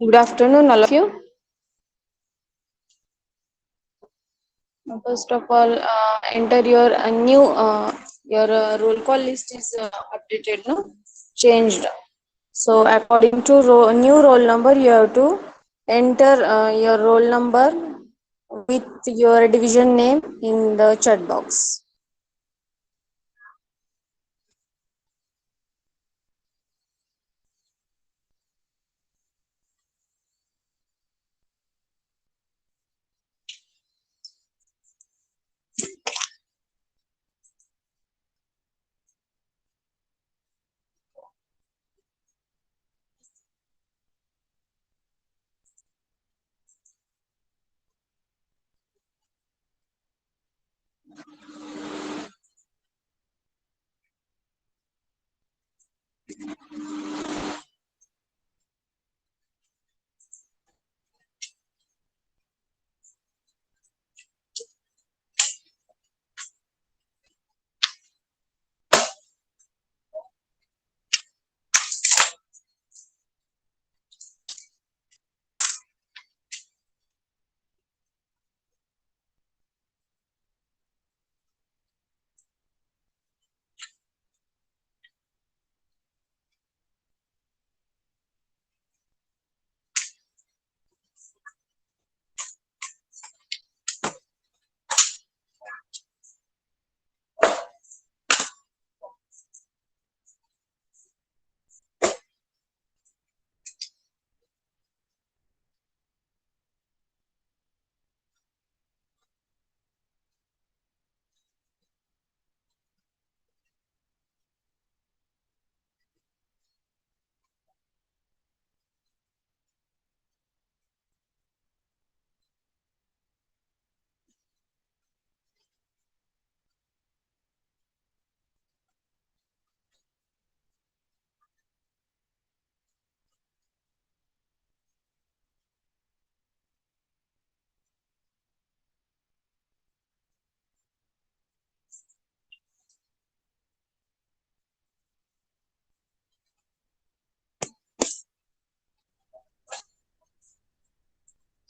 Good afternoon, all of you. First of all, enter your new roll call list is updated, no, changed. So according to new roll number, you have to enter your roll number with your division name in the chat box.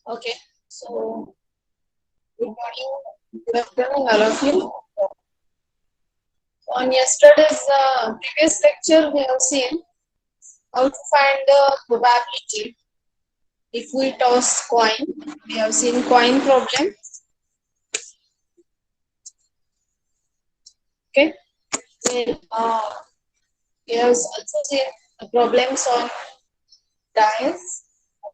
Okay, so good morning, good afternoon, all of you. On yesterday's previous lecture, we have seen how to find the probability if we toss coin. We have seen coin problem. Okay, then we have also seen problems on dice.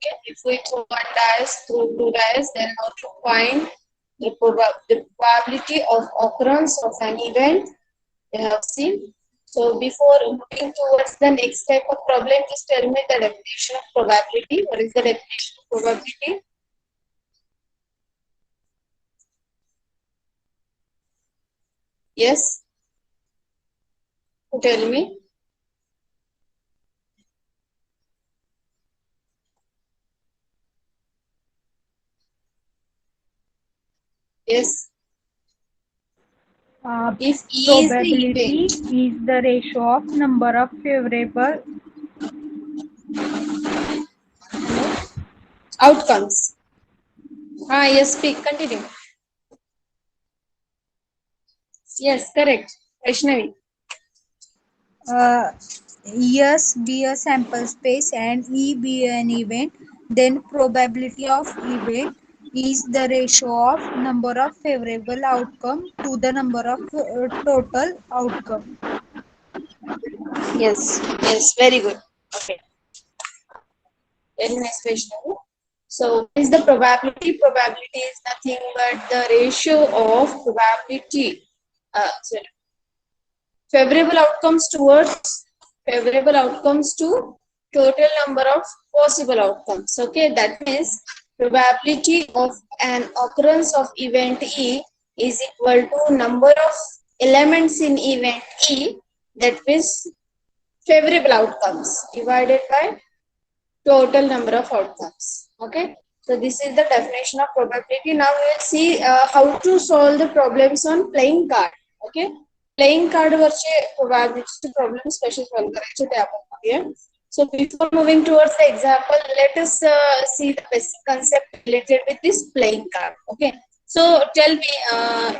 Okay, if we throw one dice, throw two dice, then how to find the probability of occurrence of an event. We have seen. So before moving towards the next type of problem, just tell me the definition of probability. What is the definition of probability? Yes, tell me. Yes. If E is the Probability event. is the ratio of number of favorable Outcomes. Yes, speak, continue. Yes, correct. Vaishnavi. S be a sample space and E be an event, then probability of event is the ratio of number of favorable outcome to the number of total outcome. Yes, yes, very good. Okay. Very nice, Vaishnavi. So, what is the probability? Probability is nothing but the ratio of probability. Sorry, favorable outcomes towards favorable outcomes to total number of possible outcomes. Okay, that means probability of an occurrence of event E is equal to number of elements in event E, that means favorable outcomes, divided by total number of outcomes. Okay, so this is the definition of probability. Now we will see how to solve the problems on playing card. Okay, playing card वरचे probability problem special solve करायचे ते आपण बघूया. So before moving towards the example, let us see the basic concept related with this playing card. Okay. So tell me,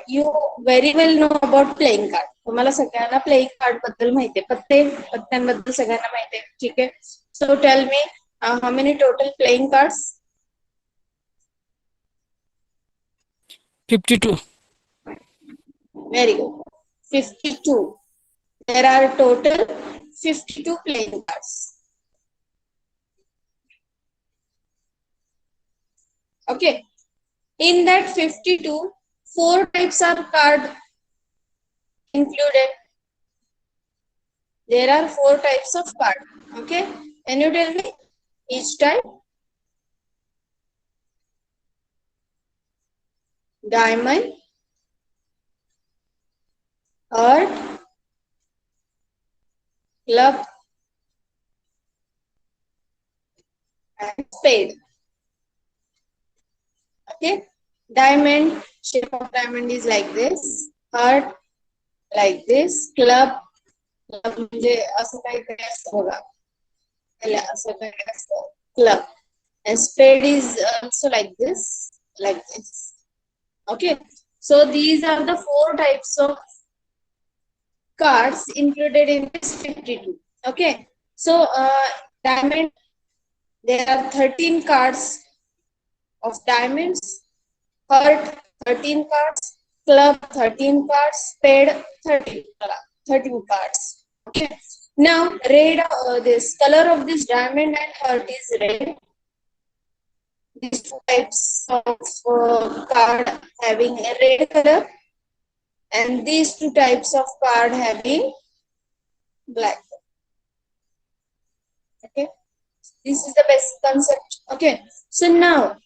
you very well know about playing card. तुम्हाला सगळ्यांना playing card बद्दल माहिती आहे. पत्त्यांबद्दल सगळ्यांना माहिती आहे. ठीक आहे. So tell me, how many total playing cards? 52. Very good. 52. There are total 52 playing cards. Okay. In that 52, 4 types are card included. There are 4 types of card. Okay. Can you tell me each type? Diamond, heart, club, and spade. Okay. Diamond, shape of diamond is like this. Heart, like this. Club, म्हणजे असं काहीतरी असतं बघा. त्याला असं काहीतरी असतं. Club. And spade is also like this. Okay. So these are the 4 types of cards included in this 52. Okay. So diamond, there are 13 cards of diamonds, heart 13 cards, club 13 cards, spade 13 cards. Okay. Now red, this color of this diamond and heart is red. These 2 types of card having a red color, and these 2 types of card having black. Okay, this is the basic concept. Okay, so now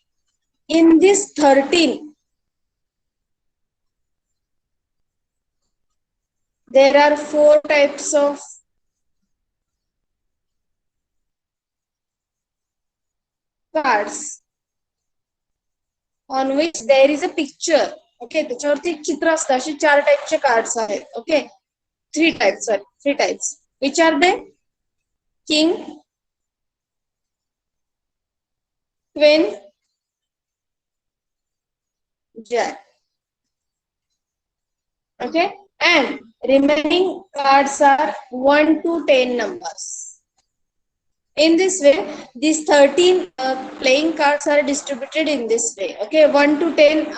in this 13, there are 4 types of cards on which there is a picture. Okay, त्याच्यावरती एक चित्र असतं. असे 4 टाइपचे cards आहेत. Okay, 3 types. Which are they? King, Queen, Jack. Okay, and remaining cards are 1 to 10 numbers. In this way, these 13 playing cards are distributed in this way. Okay, 1 to 10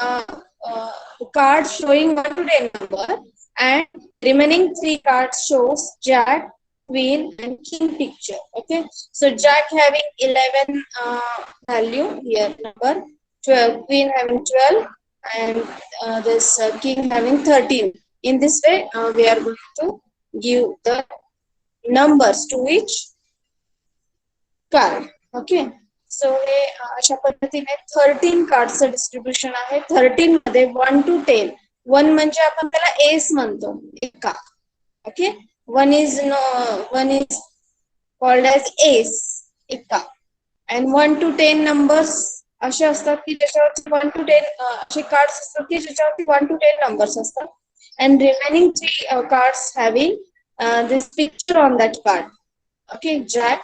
cards showing 1 to 10 number, and remaining 3 cards shows Jack, Queen, and King picture. Okay, so Jack having 11 value here, number 12, Queen having 12, and this King having 13. In this way, we are going to give the numbers to each card. Okay, so हे अशा पद्धतीने 13 कार्डचं distribution आहे. 13 मध्ये 1 to 10. 1 म्हणजे आपण त्याला S म्हणतो, एका. Okay, 1 is called as ace, एका. And 1 to 10 numbers असे असतात की ज्याच्यावरती 1 to 10 असे कार्ड्स असतात की ज्याच्यावरती 1 to 10 numbers असतात. And remaining 3 cards having this picture on that card. Okay, Jack,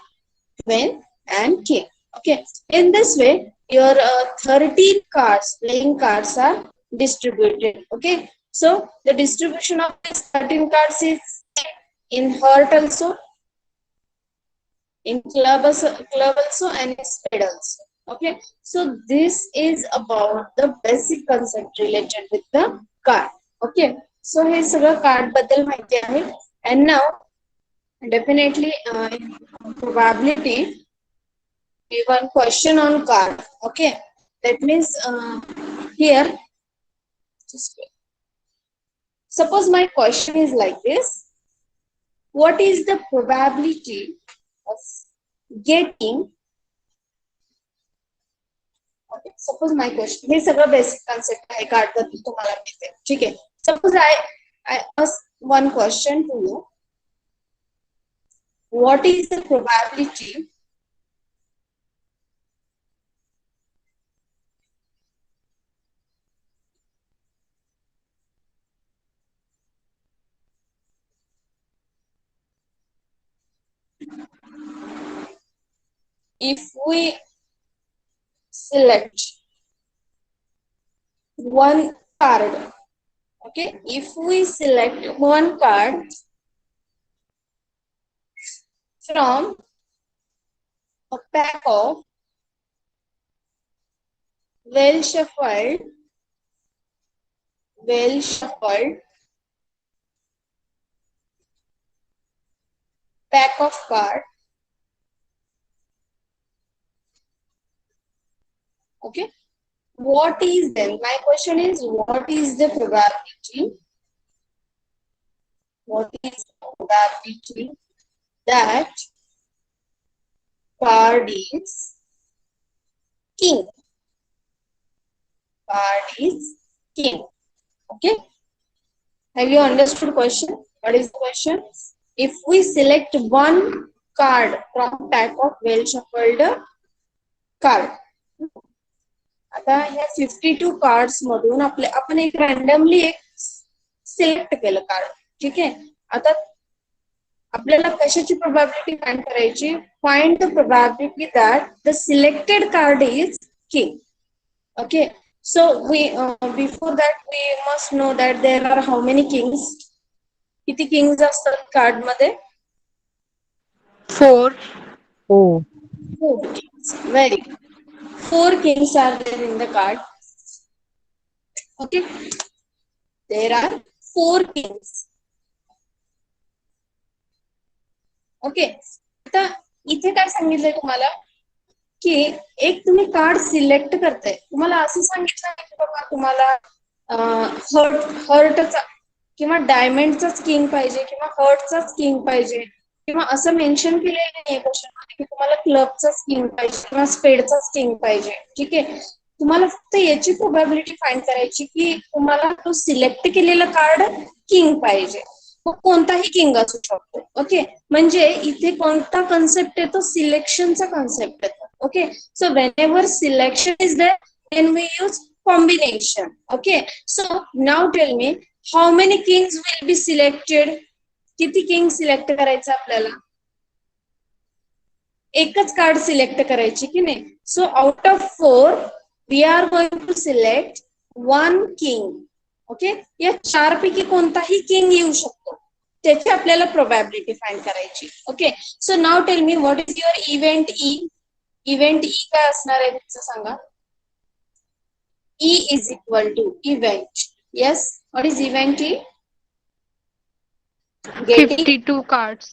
Queen, and King. Okay, in this way, your 13 cards, playing cards are distributed. Okay, so the distribution of these 13 cards is in heart also, in club also, and in spade also. Okay, so this is about the basic concept related with the card. Okay, so हे सगळं card बद्दल माहिती आहे. And now definitely in probability, we one question on card. Okay, that means here, just wait. Suppose my question is like this: what is the probability of getting? Okay, suppose my question, हे सगळं basic concept आहे card बद्दल तुम्हाला माहिती आहे. ठीक आहे. Suppose I ask one question to you: what is the probability if we select one card, okay, if we select one card from a pack of well shuffled pack of cards, okay, what is then, my question is, what is the probability, that card is king, okay, have you understood question? What is the question? If we select one card from pack of well shuffled card, आता ह्या 52 cards मधून आपण एक randomly एक select केलं card, ठीक आहे. आता आपल्याला कशाची प्रोबॅबिलिटी फाइंड करायची, find the probability that the selected card is king, okay. So we before that we must know that there are how many kings, किती किंग्स असतात कार्ड मध्ये? 4. 4 kings. Very good. 4 kings are there in the card. Okay. There are 4 kings. Okay. आता इथे काय सांगितलंय तुम्हाला की एक तुम्ही कार्ड सिलेक्ट करताय, तुम्हाला असं सांगितलं की बाबा तुम्हाला हर्टचा किंवा डायमंडचाच किंग पाहिजे किंवा हर्टचाच किंग पाहिजे किंवा असं मेन्शन केलेलं नाहीये क्वेश्चनमध्ये की तुम्हाला क्लबचाच किंग पाहिजे किंवा स्पेडचाच किंग पाहिजे, ठीक आहे. तुम्हाला फक्त याची प्रोबॅबिलिटी फाइंड करायची की तुम्हाला तो सिलेक्ट केलेला कार्ड किंग पाहिजे, मग कोणताही किंग असू शकतो, ओके. म्हणजे इथे कोणता कन्सेप्ट येतो, सिलेक्शनचा कन्सेप्ट येतो, okay. So whenever selection is there then we use combination, okay. So now tell me how many kings will be selected, किती किंग सिलेक्ट करायचं आपल्याला, एकच कार्ड सिलेक्ट करायची की नाही. So out of 4 we are going to select 1 king, okay. या 4 पैकी कोणताही किंग येऊ शकतो, त्याची आपल्याला प्रोबॅबिलिटी फाइंड करायची, okay. So now tell me what is your event E. Event E काय असणार आहे त्याचं सांगा. E is equal to event. Yes, what is event E? Getting 52 cards.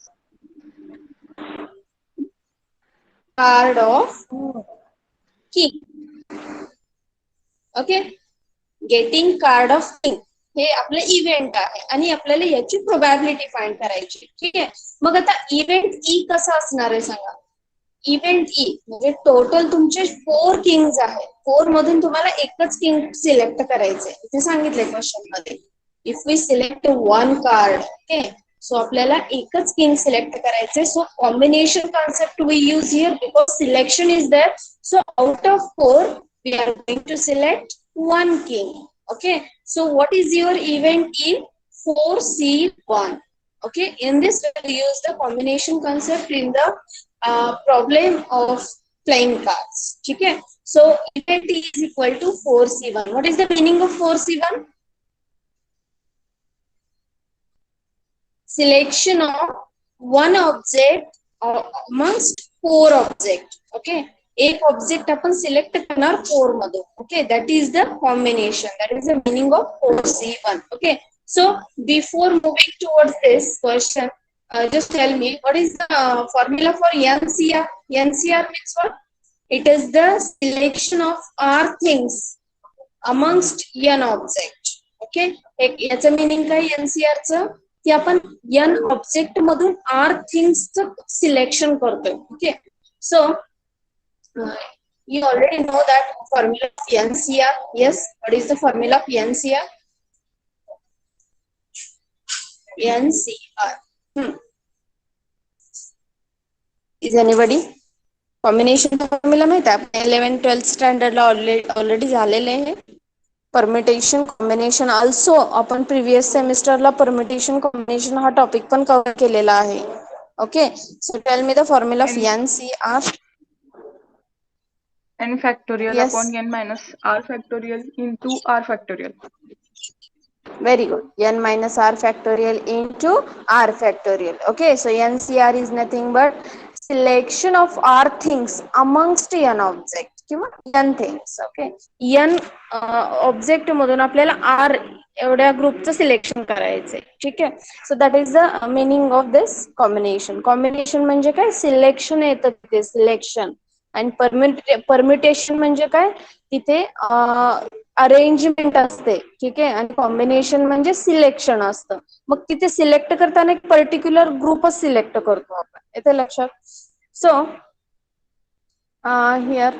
card of king. Okay, getting card of king हे आपलं event आहे आणि आपल्याला याची प्रोबॅबिलिटी फाइंड करायची, ठीक आहे. मग आता इव्हेंट ई कसा असणार आहे सांगा. इव्हेंट ई म्हणजे टोटल तुमचे 4 किंग्स आहेत, 4 मधून तुम्हाला एकच किंग सिलेक्ट करायचंय, इथे सांगितलंय क्वेश्चन मध्ये. If we select 1 card, okay, so आपल्याला एकच किंग सिलेक्ट करायचंय. So combination concept we use here because selection is there. So out of 4 we are going to select 1 king, okay. So what is your event in 4C1, okay. In this we will use the combination concept in the problem of playing cards, ठीक है. So event is equal to 4C1. What is the meaning of 4C1? Selection of one object amongst 4 objects, okay. एक object आपण select करणार 4 मधून, okay. That is the combination, that is the meaning of 4C1, okay. So before moving towards this question, just tell me what is the formula for NCR. NCR means what? It is the selection of R things amongst n object, okay. एक याचं meaning काय NCR चं, की आपण n object मधून R things चं selection करतोय, okay. So you already know that formula of NCR. Yes, what is the formula of NCR? NCR. Is anybody? Combination formula माहित आहे, 11th 12th स्टँडर्ड ला ऑलरेडी झालेले आहे. परमिटेशन कॉम्बिनेशन ऑल्सो आपण previous सेमिस्टरला permutation combination हा topic पण cover केलेला आहे, okay. So tell me the formula of NCR. n factorial Yes. upon n minus r factorial into r factorial. Very good. N minus r factorial into r factorial. Okay, so NCR is nothing but selection of r things amongst n object किंवा n things. Okay, n object मधून आपल्याला r एवढ्या ग्रुपचं selection करायचंय. ठीक आहे. So that is the meaning of this combination. Combination म्हणजे काय? सिलेक्शन येतं तिथे, सिलेक्शन. आणि परम्युटेशन म्हणजे काय? तिथे अरेंजमेंट असते. ठीक आहे. आणि कॉम्बिनेशन म्हणजे सिलेक्शन असतं. मग तिथे सिलेक्ट करताना एक पर्टिक्युलर ग्रुपच सिलेक्ट करतो आपण. येते लक्षात? So here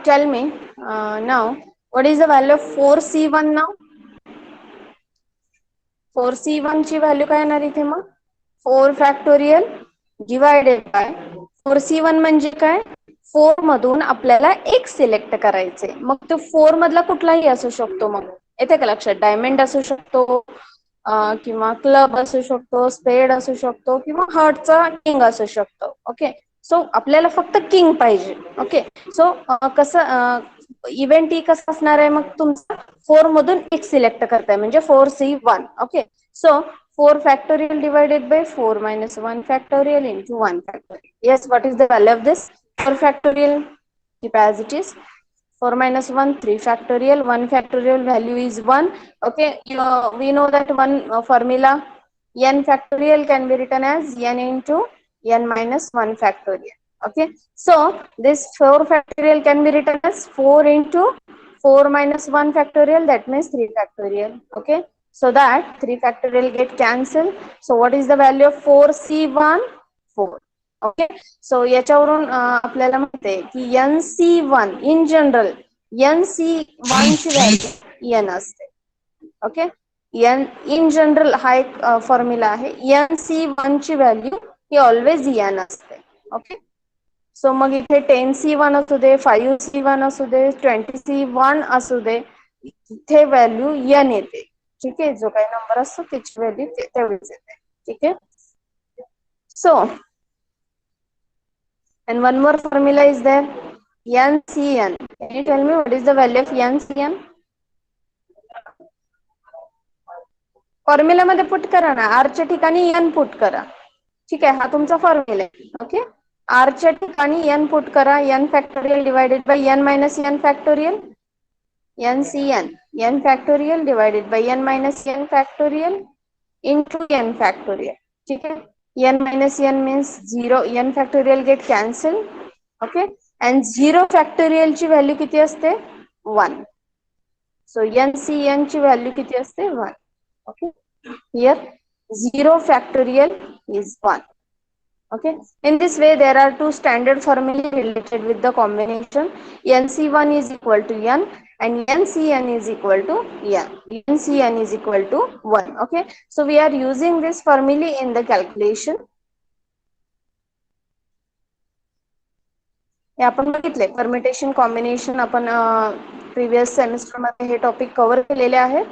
tell me now what is the value of 4C1 now? 4C1 ची व्हॅल्यू काय येणार इथे मग? 4 फॅक्टोरियल डिवायडेड बाय 4C1 म्हणजे काय? 4 मधून आपल्याला एक सिलेक्ट करायचे. मग तो 4 मधला कुठलाही असू शकतो. मग येते का लक्षात? डायमंड असू शकतो किंवा क्लब असू शकतो, स्पेड असू शकतो किंवा हार्टचा किंग असू शकतो. ओके, सो आपल्याला फक्त किंग पाहिजे. ओके, सो कसं इव्हेंट ई कसं असणार आहे? मग तुमचा 4 मधून एक सिलेक्ट करताय म्हणजे 4C1. Okay, so 4 factorial divided by 4 minus 1 factorial into 1 factorial. Yes, what is the value of this? 4 factorial, keep as it is. 4 minus 1, 3 factorial. 1 factorial value is 1. Okay, we know that one formula n factorial can be written as n into n minus 1 factorial. Okay, so this 4 factorial can be written as 4 into 4 minus 1 factorial, that means 3 factorial. Okay, so that 3 factorial get cancelled. So what is the value of 4C1? 4. Okay, so याच्यावरून आपल्याला माहिती आहे की NC1 in general NC1 ची value n असते. Okay, n in general हा एक formula आहे. NC1 ची व्हॅल्यू ही ऑलवेज n असते. ओके, सो मग इथे 10C1 असू दे, 5C1 असू दे, 20C1 असू दे, इथे व्हॅल्यू n येते. ठीक आहे, जो काही नंबर असतो त्याची व्हॅल्यू तेवढीच येते. ठीक आहे. So and one more formula is there, NCN. Can you tell me what is the value of NCN? Formula मध्ये पुट करा ना, आर च्या ठिकाणी n पुट करा. ठीक आहे, हा तुमचा फॉर्म्युला आहे. ओके, आर च्या ठिकाणी n पुट करा. n factorial divided by n minus n factorial, NCN, n factorial divided by n minus n factorial into n factorial. ठीक आहे, n minus n means 0, n factorial get cancel. Okay, and 0 factorial ची value किती असते? 1. so NCN ची value किती असते? 1. Okay, here 0 factorial is 1. Okay, in this way there are two standard formulae related with the combination. NC1 is equal to n and NCN is equal to n. NCN is equal to 1. Okay, so we are using this formulae in the calculation. हे आपण बघितले permutation combination. आपण previous semester मध्ये हे topic cover केलेले आहेत.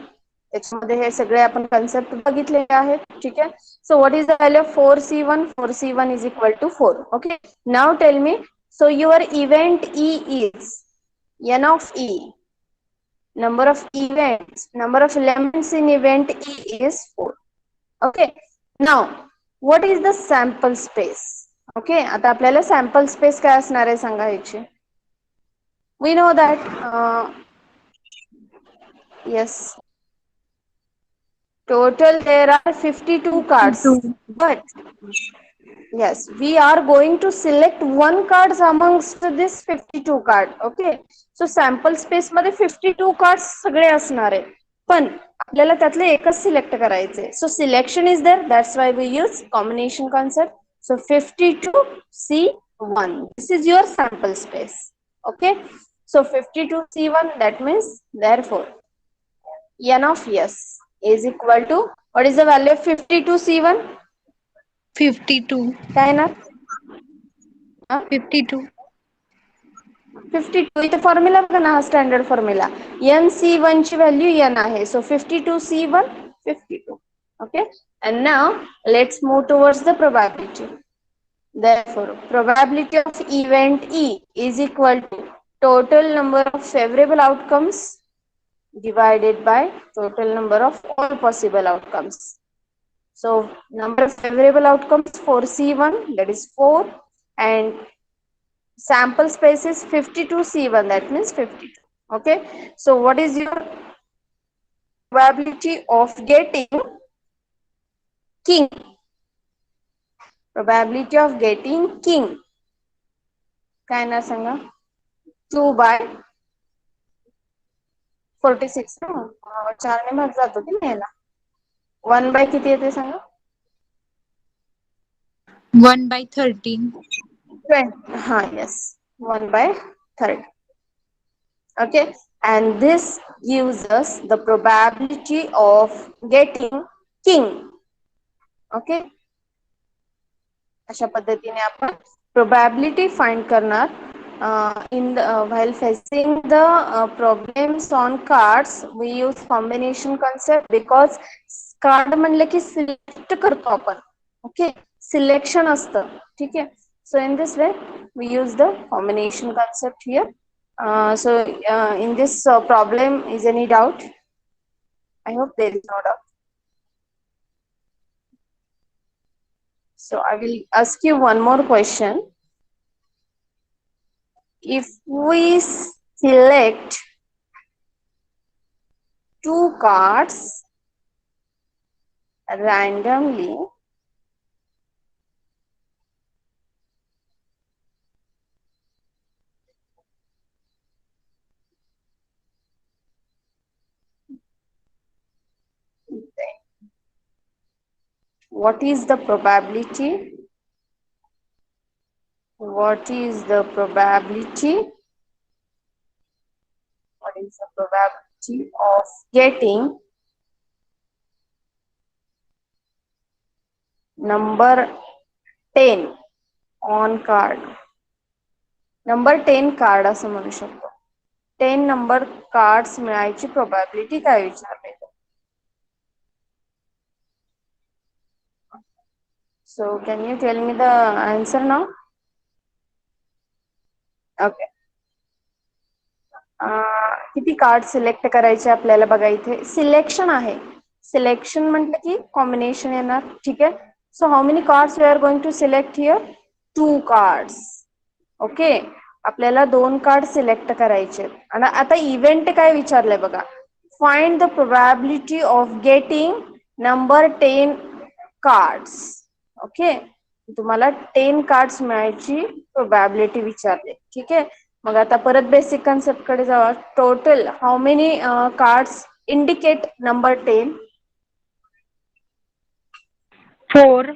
त्याच्यामध्ये हे सगळे आपण कन्सेप्ट बघितलेले आहेत. ठीक आहे, so what is the value of 4C1? 4C1 is equal to 4. Okay, now tell me, so your event E is n of e, number of events, number of elements in event e is 4. Okay, now what is the sample space? Okay, आता आपल्याला sample space काय असणार आहे सांगा ह्याची. We know that yes, total there are 52 cards, but yes, we are going to select one cards amongst this 52 card. Okay, so sample space मध्ये 52 cards सगळे असणार आहे, पण आपल्याला त्यातले एकच सिलेक्ट करायचे. So selection is there, that's why we use combination concept. So 52C1, this is your sample space. Okay, so 52C1, that means therefore n of s is equal to, what is the value of 52C1? 52. काय ना 52. 52. इथे formula बघा ना, हा standard formula. NC1 ची value n आहे, so 52C1 52. Okay, and now let's move towards the probability. Therefore, probability of event E is equal to total number of favorable outcomes divided by total number of all possible outcomes. So number of favorable outcomes for C1, that is 4, and sample space is 52 C1, that means 52. Okay, so what is your probability of getting king? Probability of getting king काय ना सांगा 2/46 ना 4 ने भाग जातो की नाही याला 1/, किती येते सांगा 1/13. 20. Yes, 1/30. Okay, and this gives us the probability of getting king. Okay, अशा पद्धतीने आपण probability find करणार. While facing the problems on cards, we use combination concept because card म्हणले की select करतो आपण. Okay, selection असतं. ठीक आहे. So in this way, we use the combination concept here. In this problem, is any doubt? I hope there is no doubt. So I will ask you one more question. If we select 2 cards randomly, what is the probability? What is the probability? What is the probability of getting number 10 on card? Number 10 card असं म्हणू शकतो. 10 number cards मिळायची probability काय विचारले? So can you tell me the answer now? Okay. किती card select करायचे आपल्याला बघा इथे सिलेक्शन आहे. सिलेक्शन म्हटलं की कॉम्बिनेशन येणार. ठीक आहे. So how many cards we are going to select here 2 cards. Okay, आपल्याला 2 कार्ड सिलेक्ट करायचे. आणि आता इव्हेंट काय विचारलंय बघा, find the probability of getting number 10 cards. Okay, तुम्हाला 10 कार्ड्स मिळायची प्रोबॅबिलिटी विचारले. ठीक आहे. मग आता परत बेसिक कन्सेप्ट कडे जावा. Total how many cards indicate number 10? 4.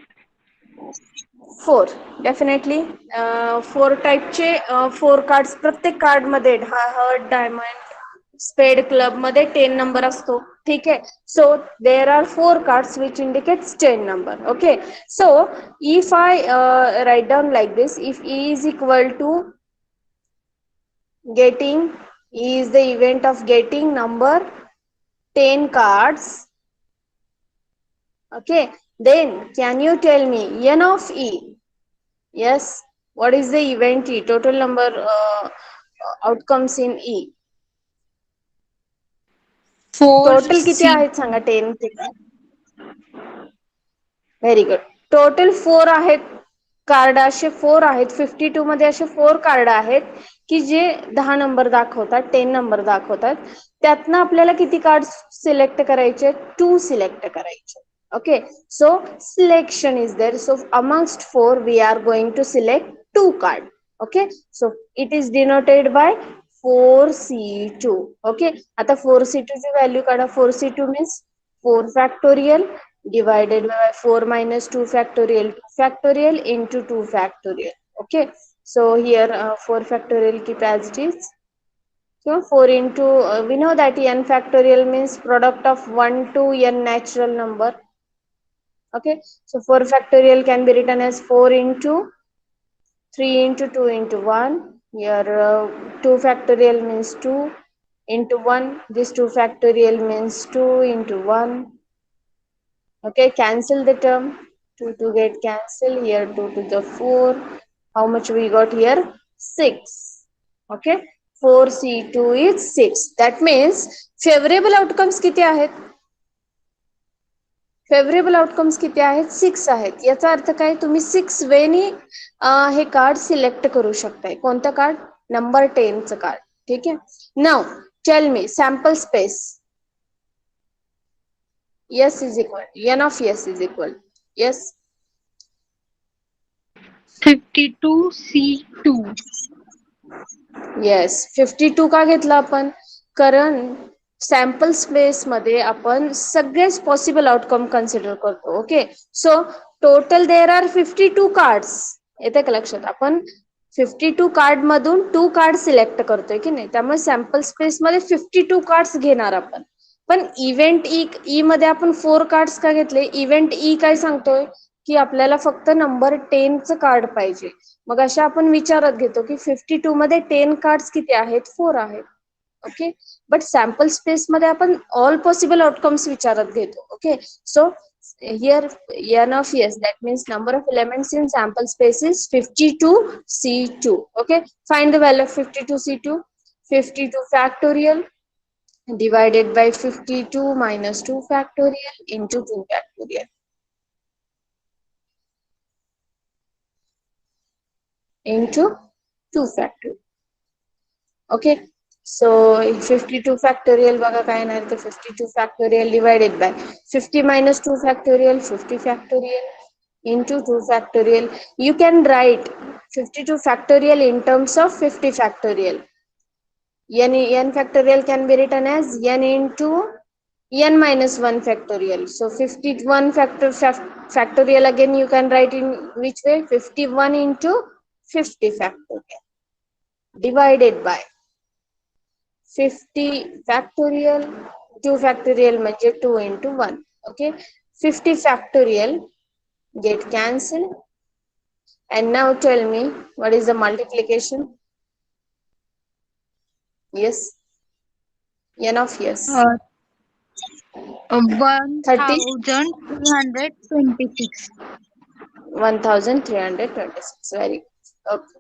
4. Definitely 4 टाइपचे 4 कार्ड्स प्रत्येक कार्ड मध्ये हार्ट, डायमंड, स्पेड, क्लब मध्ये 10 नंबर असतो. ठीक आहे. So there are 4 cards which indicates 10 number. Okay, so if I write down like this, if E is equal to getting, E is the event of getting number 10 cards. Okay, then can you tell me N of E? Yes, what is the event E? Total number outcomes in E. 4 Total किती C. आहेत सांगा 10 पैकी? Very good. Total 4 आहेत card, असे 4 आहेत. 52 मध्ये असे 4 card आहेत की जे 10 नंबर दाखवतात, 10 नंबर दाखवतात. त्यातनं आपल्याला किती कार्ड सिलेक्ट करायचे? 2 सिलेक्ट करायचे. Okay, so selection is there. So amongst 4 we are going to select 2 card. Okay, so it is denoted by 4C2. Okay, आता 4C2 ची व्हॅल्यू काढा. 4C2 means 4 factorial divided by 4 minus 2 factorial, 2 factorial into 2 factorial. Okay, so here 4 factorial keep as it is. So 4 into we know that n factorial means product of 1 to n natural number. Okay, so 4 factorial can be written as 4 into 3 into 2 into 1. Here 2 factorial means 2 into 1. This 2 factorial means 2 into 1. Okay, cancel the term. 2 to get cancel. Here 2 to the 4. How much we got here? 6. Okay, 4C2 is 6. That means favorable outcomes किती आहेत? Favourable outcomes किती आहेत? 6 आहेत. याचा अर्थ काय? तुम्ही 6 वेनी हे कार्ड सिलेक्ट करू शकताय. कोणतं कार्ड? नंबर 10 चं कार्ड. ठीक आहे. Now tell me sample space. S is equal, n of S is equal. Yes. 52C2. Yes. 52 का घेतला आपण? कारण सॅम्पल स्पेस मध्ये आपण सगळेच पॉसिबल आउटकम कन्सिडर करतो. Okay. So total there are 52 cards. येते का लक्षात? आपण 52 कार्ड मधून 2 कार्ड सिलेक्ट करतोय की नाही. त्यामुळे सॅम्पल स्पेस मध्ये 52 कार्ड्स घेणार आपण. पण इव्हेंट ई मध्ये आपण 4 कार्ड्स का घेतले? इव्हेंट ई काय सांगतोय की आपल्याला फक्त नंबर 10 चं कार्ड पाहिजे. मग अशा आपण विचारात घेतो की 52 मध्ये 10 कार्ड्स किती आहेत? 4 आहेत. ओके. बट सॅम्पल स्पेस मध्ये आपण ऑल पॉसिबल आउटकम्स विचारात घेतो. Okay. So here n of S, that means number of elements in sample space is 52C2. Okay. Find the value of 52C2. 52 factorial divided by 52 minus 2 factorial into 2 factorial. Into 2 factorial. Okay. So 52 factorial बघा काय येणार तर 52 factorial divided by 50 minus 2 factorial 50 factorial into 2 factorial. You can write 52 factorial in terms of 50 factorial. N factorial can be written as n into n minus 1 factorial. So 51 factorial again you can write in which way? 51 into 50 factorial divided by 50 factorial. 2 factorial म्हणजे 2 into 1. Okay. 50 factorial get cancelled. And now tell me what is the multiplication? Yes. N of S. 1326. 1326. Very good. Okay.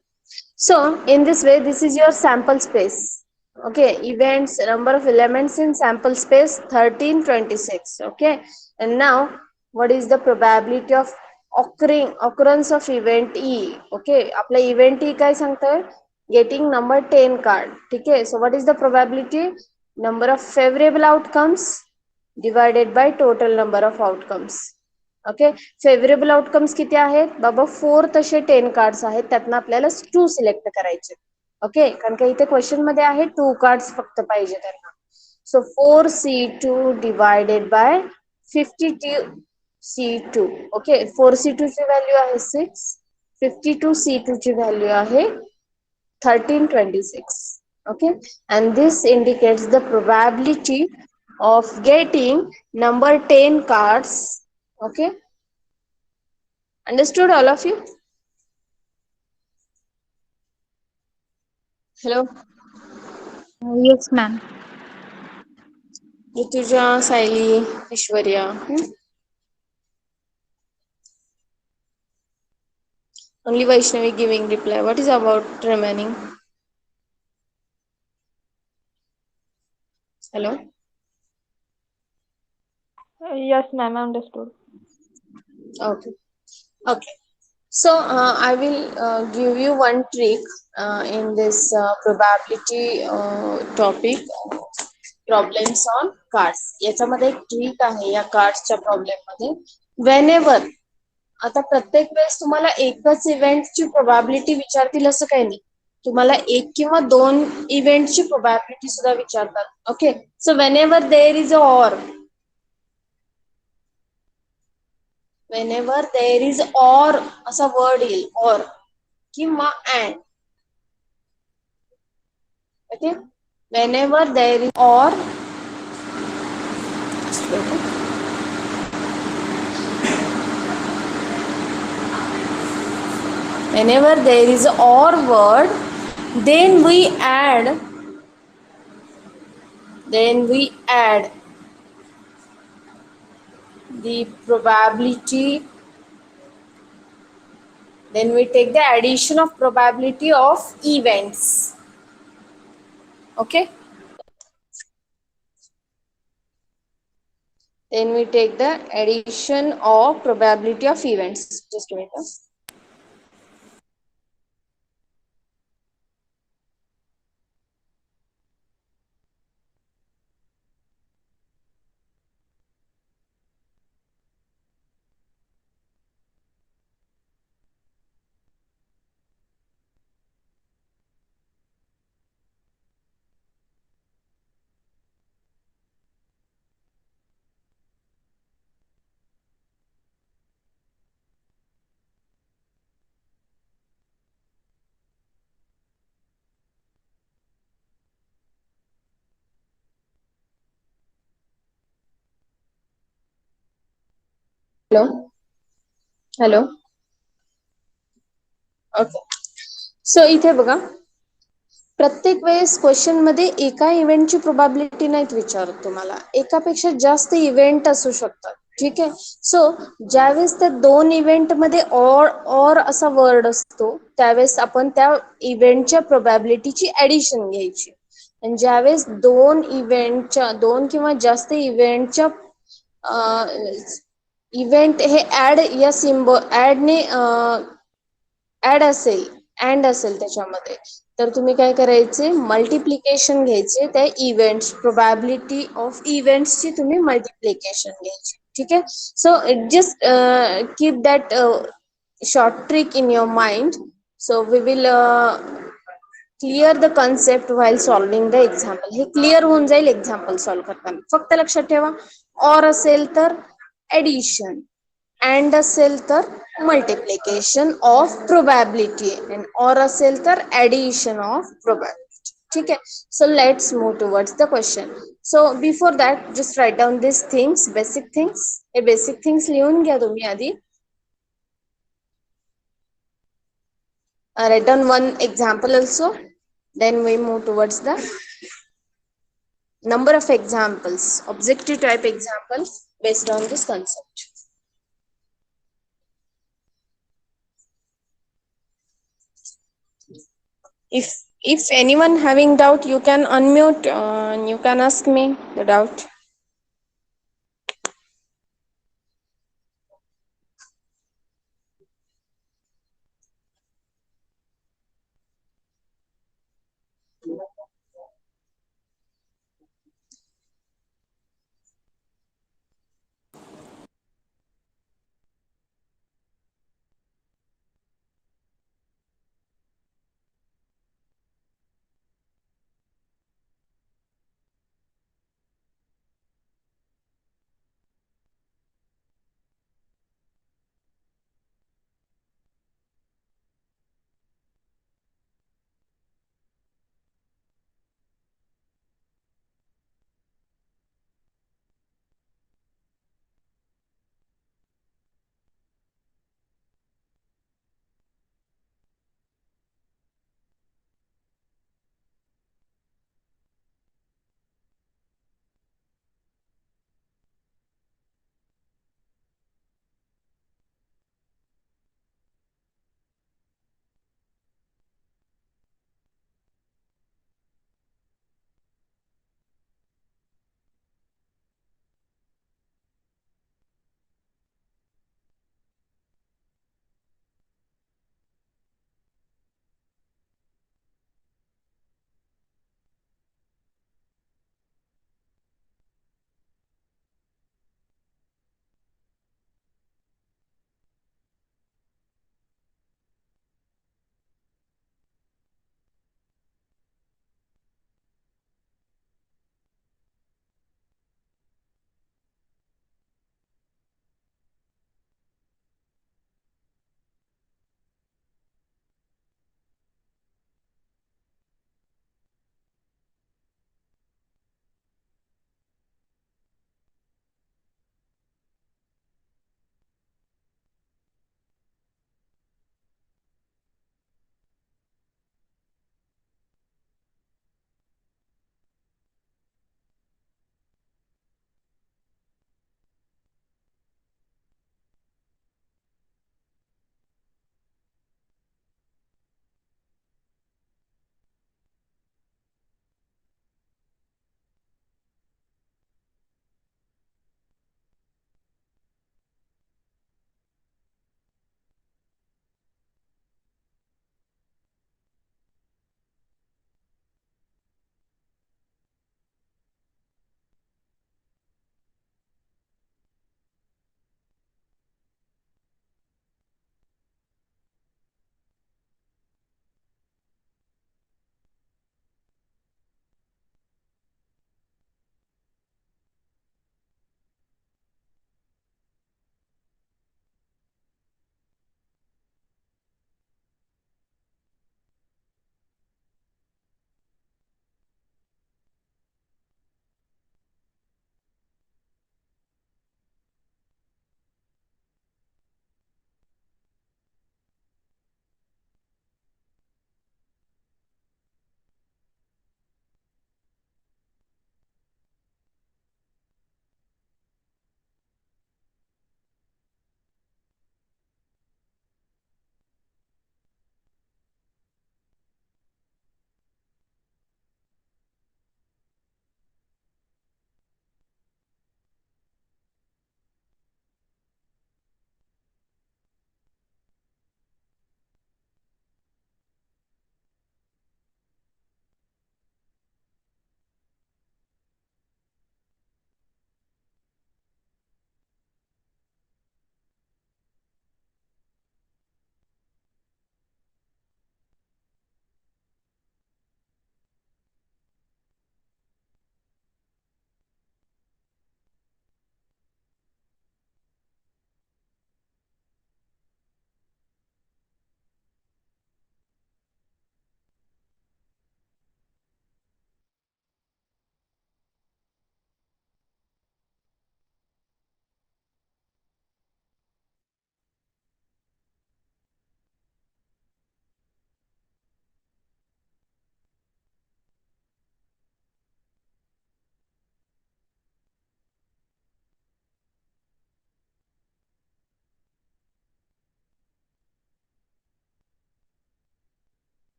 So in this way, this is your sample space. Okay. Events, number of elements in sample space 1326. Okay. And now what is the probability of occurrence of event E? Okay. आपला event E काय सांगतोय? Getting number 10 card. ठीक आहे. So what is the probability? Number of favorable outcomes divided by total number of outcomes. Okay. Favourable outcomes किती आहेत? बाबा 4 तसे 10 cards आहेत. त्यातनं आपल्याला 2 सिलेक्ट करायचे. ओके. कारण का इथे क्वेश्चन मध्ये आहे 2 कार्ड्स फक्त पाहिजे त्यांना. So 4C2 divided by 52C2. Okay. 4C2 ची व्हॅल्यू आहे 6. 52C2 ची व्हॅल्यू आहे 1326. Okay. And this indicates the probability of getting number 10 cards. Okay. Understood all of you? Hello. Yes, ma'am. Rituja, Saili, Ishwarya. Only Vaishnavi giving reply. What is about remaining? Hello. Yes, ma'am, understood. Okay. Okay. So I will give you one trick in this probability topic. Problems on cards. याच्यामध्ये एक trick आहे या कार्ड्सच्या problem मध्ये. Whenever आता प्रत्येक वेळेस तुम्हाला एकच इव्हेंटची प्रोबॅबिलिटी विचारतील असं काही नाही. तुम्हाला एक किंवा 2 इव्हेंटची प्रोबॅबिलिटी सुद्धा विचारतात. Okay. So whenever there is a or, whenever there is or असा वर्ड येईल or किंवा and. Okay. whenever there is or whenever there is or word, then we add the probability, then we take the addition of probability of events. Okay. Then we take the addition of probability of events. Just a minute. Hello. Hello. Okay. So इथे बघा, प्रत्येक वेळेस question मध्ये एका इव्हेंटची probability नाहीत विचारत तुम्हाला, एकापेक्षा जास्त इव्हेंट असू शकतात. ठीक आहे. सो ज्यावेळेस त्या दोन इव्हेंट मध्ये और असा वर्ड असतो त्यावेळेस आपण त्या इव्हेंटच्या प्रोबॅबिलिटीची ऍडिशन घ्यायची. आणि ज्यावेळेस दोन किंवा जास्त इव्हेंटच्या इव्हेंट हे ऍड या ऍडने ऍड असेल अँड असेल त्याच्यामध्ये, तर तुम्ही काय करायचे, मल्टिप्लिकेशन घ्यायचे त्या इव्हेंट्स, प्रोबॅबिलिटी ऑफ इव्हेंट्सची तुम्ही मल्टिप्लिकेशन घ्यायची. ठीक आहे. So just keep that short trick in your mind. So we will clear the concept while solving the example. हे क्लिअर होऊन जाईल एक्झाम्पल सॉल्व्ह करताना. फक्त लक्षात ठेवा, और असेल तर ऍडिशन, अँड असेल तर मल्टिप्लिकेशन ऑफ प्रोबॅबिलिटी, अँड और असेल तर ऍडिशन ऑफ प्रोबॅबिलिटी. ठीक आहे. So let's move towards the question. So before that just write down this things, basic things. हे बेसिक थिंग्स लिहून घ्या तुम्ही आधी. Write down one example also. Then we move towards the number of examples, objective type examples based on this concept. If anyone having doubt, you can unmute and you can ask me the doubt.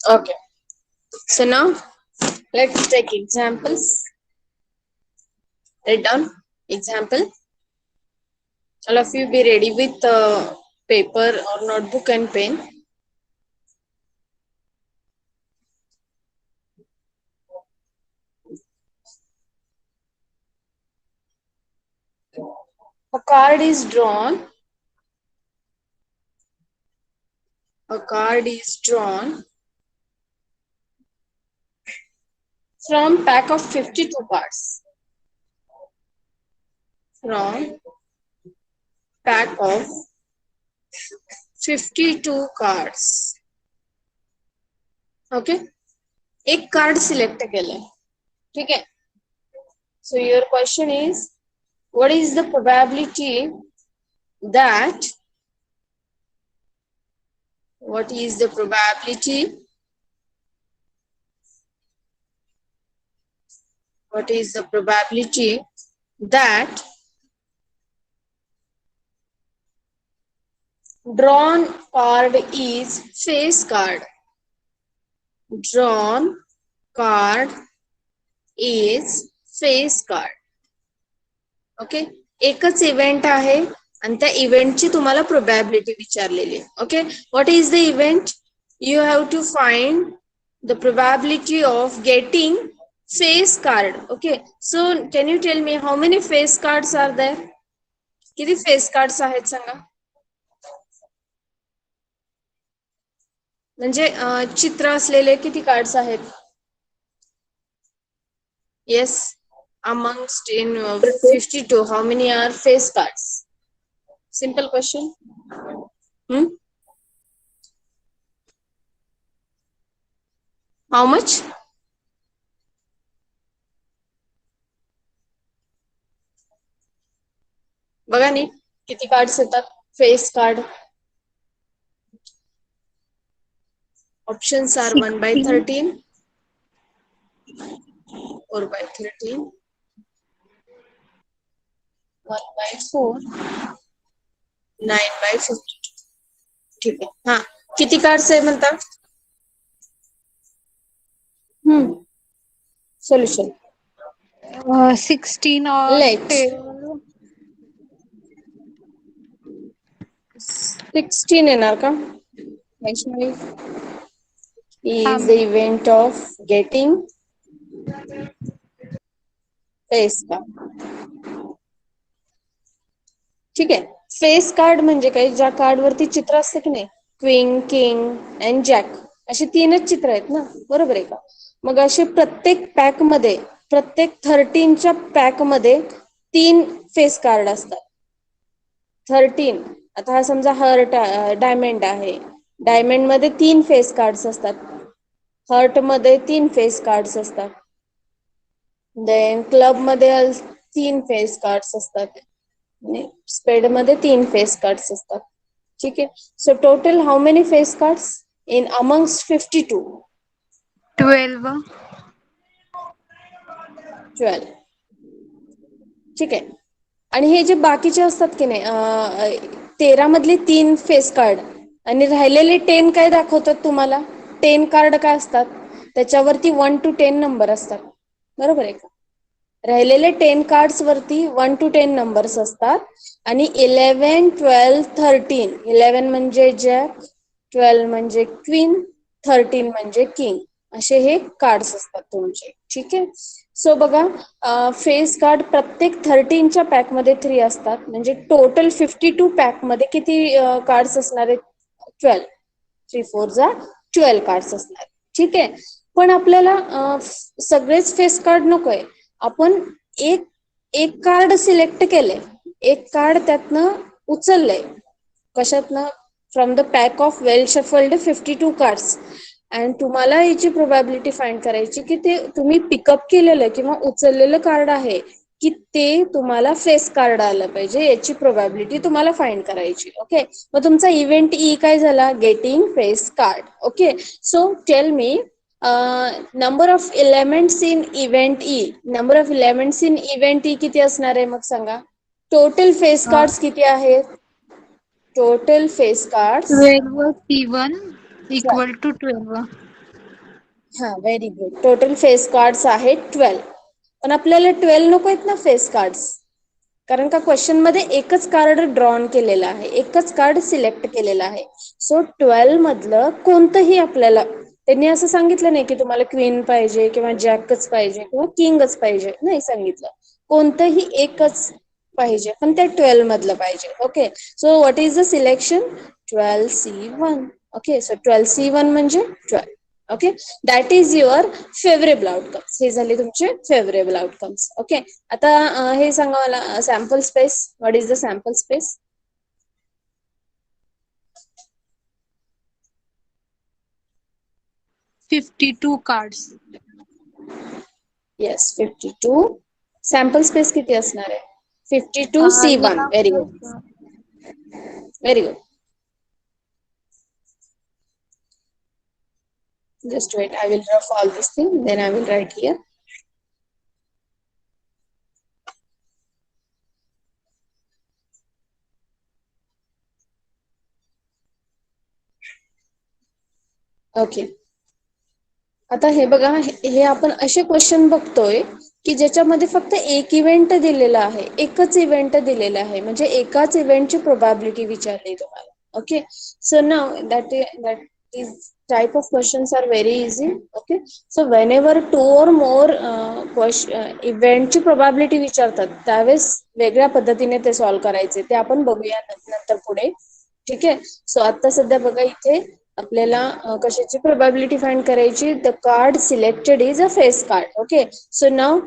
Okay. So now let's take examples. Write down example. All of you be ready with paper or notebook and pen. A card is drawn. A card is drawn from pack of 52 cards. From pack of 52 cards. Okay. एक card select केलंय. ठीक आहे. So your question is, what is the probability that what is the probability that drawn card is face card? Drawn card is face card. Okay. एकच event आहे आणि त्या इव्हेंटची तुम्हाला प्रोबॅबिलिटी विचारलेली आहे. Okay. What is the event? You have to find the probability of getting face card. Okay. So can you tell me how many face cards are there? किती face cards आहेत सांगा. म्हणजे चित्र असलेले किती कार्ड्स आहेत? Yes. Amongst in 52, how many are face cards? Simple question. How much? बघा नी किती कार्ड्स येतात फेस कार्ड. Options are 1/13, 4/13, 1/4, 9/52. ठीक आहे. हा किती कार्ड्स आहे म्हणता? सोल्युशन 16 or Let 16 येणार का? Waishnavi is the event of getting face card. ठीक आहे. फेस कार्ड म्हणजे काय? ज्या कार्ड वरती चित्र असते की नाही, क्वीन, किंग अँड जॅक, अशी 3च चित्र आहेत ना, बरोबर आहे का? मग असे प्रत्येक पॅक मध्ये, प्रत्येक 13च्या पॅक मध्ये 3 फेस कार्ड असतात. 13. आता हा समजा हर्ट डायमंड आहे. डायमंड मध्ये 3 फेस कार्ड्स असतात. हर्ट मध्ये 3 फेस कार्ड्स असतात. देन क्लब मध्ये 3 फेस कार्ड्स असतात. स्पेड मध्ये 3 फेस कार्ड्स असतात. ठीक आहे. So total how many face cards in amongst 52? 12. 12. ठीक आहे. आणि हे जे बाकीचे असतात की नाही, 13 मधली 3 फेस कार्ड आणि राहिलेले 10 काय दाखवतात तुम्हाला? 10 कार्ड काय असतात? त्याच्यावरती 1 to 10 नंबर असतात. बरोबर आहे का? राहिलेले 10 कार्ड्स वरती 1 to 10 नंबर्स असतात. आणि 11, 12, 13. 11 म्हणजे जॅक, 12 म्हणजे क्वीन, 13 म्हणजे किंग, असे हे कार्ड्स असतात तुमचे. ठीक आहे. सो बघा, फेस कार्ड प्रत्येक 13च्या पॅक मध्ये 3 असतात. म्हणजे टोटल 52 पॅक मध्ये किती कार्ड्स असणार आहेत? 12. 3 4 जा 12 कार्ड्स असणार. ठीक आहे. पण आपल्याला सगळेच फेस कार्ड नकोय. आपण एक कार्ड सिलेक्ट केलंय, एक कार्ड त्यातनं उचललंय. कशातनं? From the pack of well shuffled 52 cards. And तुम्हाला याची प्रोबॅबिलिटी फाइंड करायची की ते तुम्ही पिकअप केलेलं किंवा उचललेलं कार्ड आहे की ते तुम्हाला फेस कार्ड आलं पाहिजे, याची प्रोबॅबिलिटी तुम्हाला फाइंड करायची. ओके. मग तुमचा इव्हेंट ई काय झाला? Getting face card. Okay. So tell me, number of elements in event E. Number of elements in event E किती असणार आहे मग सांगा? टोटल फेस कार्ड्स किती आहेत? Total face cards 12 C1 equal to 12. हा very good. Total face cards आहेत 12. पण आपल्याला 12 नको आहेत ना फेस कार्ड्स, कारण का क्वेश्चन मध्ये एकच कार्ड ड्रॉन केलेलं आहे, एकच कार्ड सिलेक्ट केलेलं आहे. सो 12 मधलं कोणतंही आपल्याला, त्यांनी असं सांगितलं नाही की तुम्हाला क्वीन पाहिजे किंवा जॅकच पाहिजे किंवा किंगच पाहिजे, नाही सांगितलं. कोणतंही एकच पाहिजे, पण ते 12 मधलं पाहिजे. Okay, so what is the selection? 12C1. Okay, so 12C1 म्हणजे 12. Okay, that is your favourable outcomes. हे झाले तुमचे फेवरेबल आउटकम्स. ओके, आता हे सांगा मला, sample space. What is the sample space? $52 cards. Yes, 52. Sample space किती असणार आहे? 52C1. Yeah, very plus, good, very good. Just wait, I will rough all this thing, then I will write here. Okay, आता हे बघा, हे आपण असे question बघतोय की ज्याच्यामध्ये फक्त एक इव्हेंट दिलेला आहे, एकच इव्हेंट दिलेला आहे, म्हणजे एकाच इव्हेंटची प्रोबॅबिलिटी विचारली तुम्हाला. Okay, so now that is type of questions are very easy. Okay, so whenever 2 or more इव्हेंटची प्रोबॅबिलिटी विचारतात त्यावेळेस वेगळ्या पद्धतीने ते सॉल्व्ह करायचे, ते आपण बघूया नंतर पुढे. ठीक आहे, सो आता सध्या बघा इथे आपल्याला कशाची प्रोबॅबिलिटी फाइंड करायची? The card selected is a face card. Okay, so now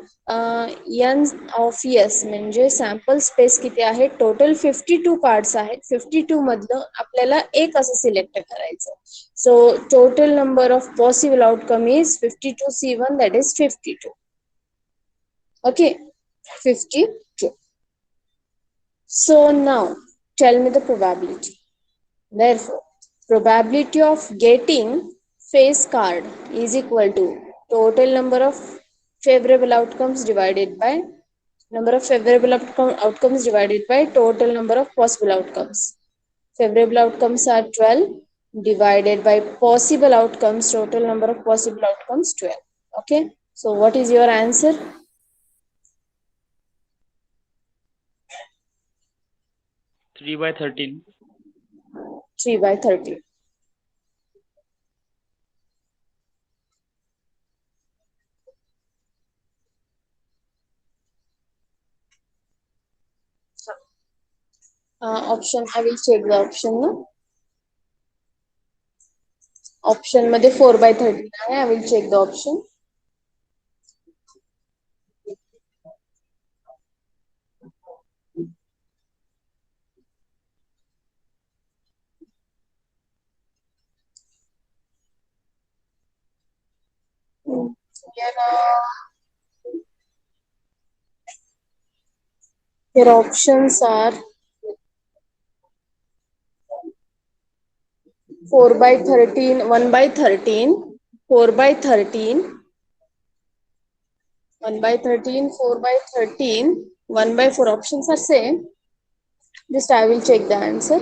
N of S म्हणजे सॅम्पल स्पेस किती आहे? टोटल 52 कार्ड्स आहेत. 52 मधलं आपल्याला एक असं सिलेक्ट करायचं. So total number of possible outcome is 52C1, that is 52. Okay, 52. So now tell me the probability. Therefore, probability of getting face card is equal to total number of favorable outcomes divided by number of favorable outcomes divided by total number of possible outcomes. Favorable outcomes are 12 divided by possible outcomes, total number of possible outcomes 12. Okay, so what is your answer? 3/13. 3/30. Option, I will check the option. No? Option मध्ये 4/13 आहे. I will check the option. Here options are 4/13, 1/13, 4/13, 1/13, 4/13, 1/4. Options are same. Just I will check the answer.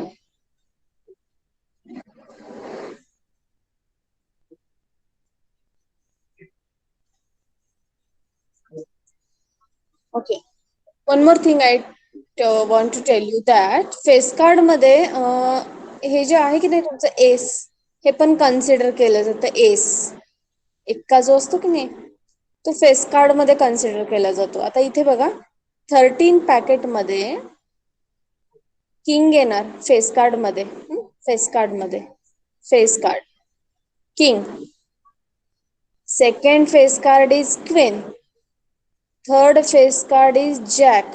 Okay. One more thing I want to tell you that face card मध्ये हे जे आहे की नाही तुमचं S, हे पण कन्सिडर केलं जातं. एस एक्का जो असतो की नाही तो फेस कार्ड मध्ये कन्सिडर केला जातो. आता इथे बघा 13 पॅकेट मध्ये किंग येणार फेस कार्ड मध्ये. फेस कार्ड मध्ये face card king, second face card is queen, third phase card is jack,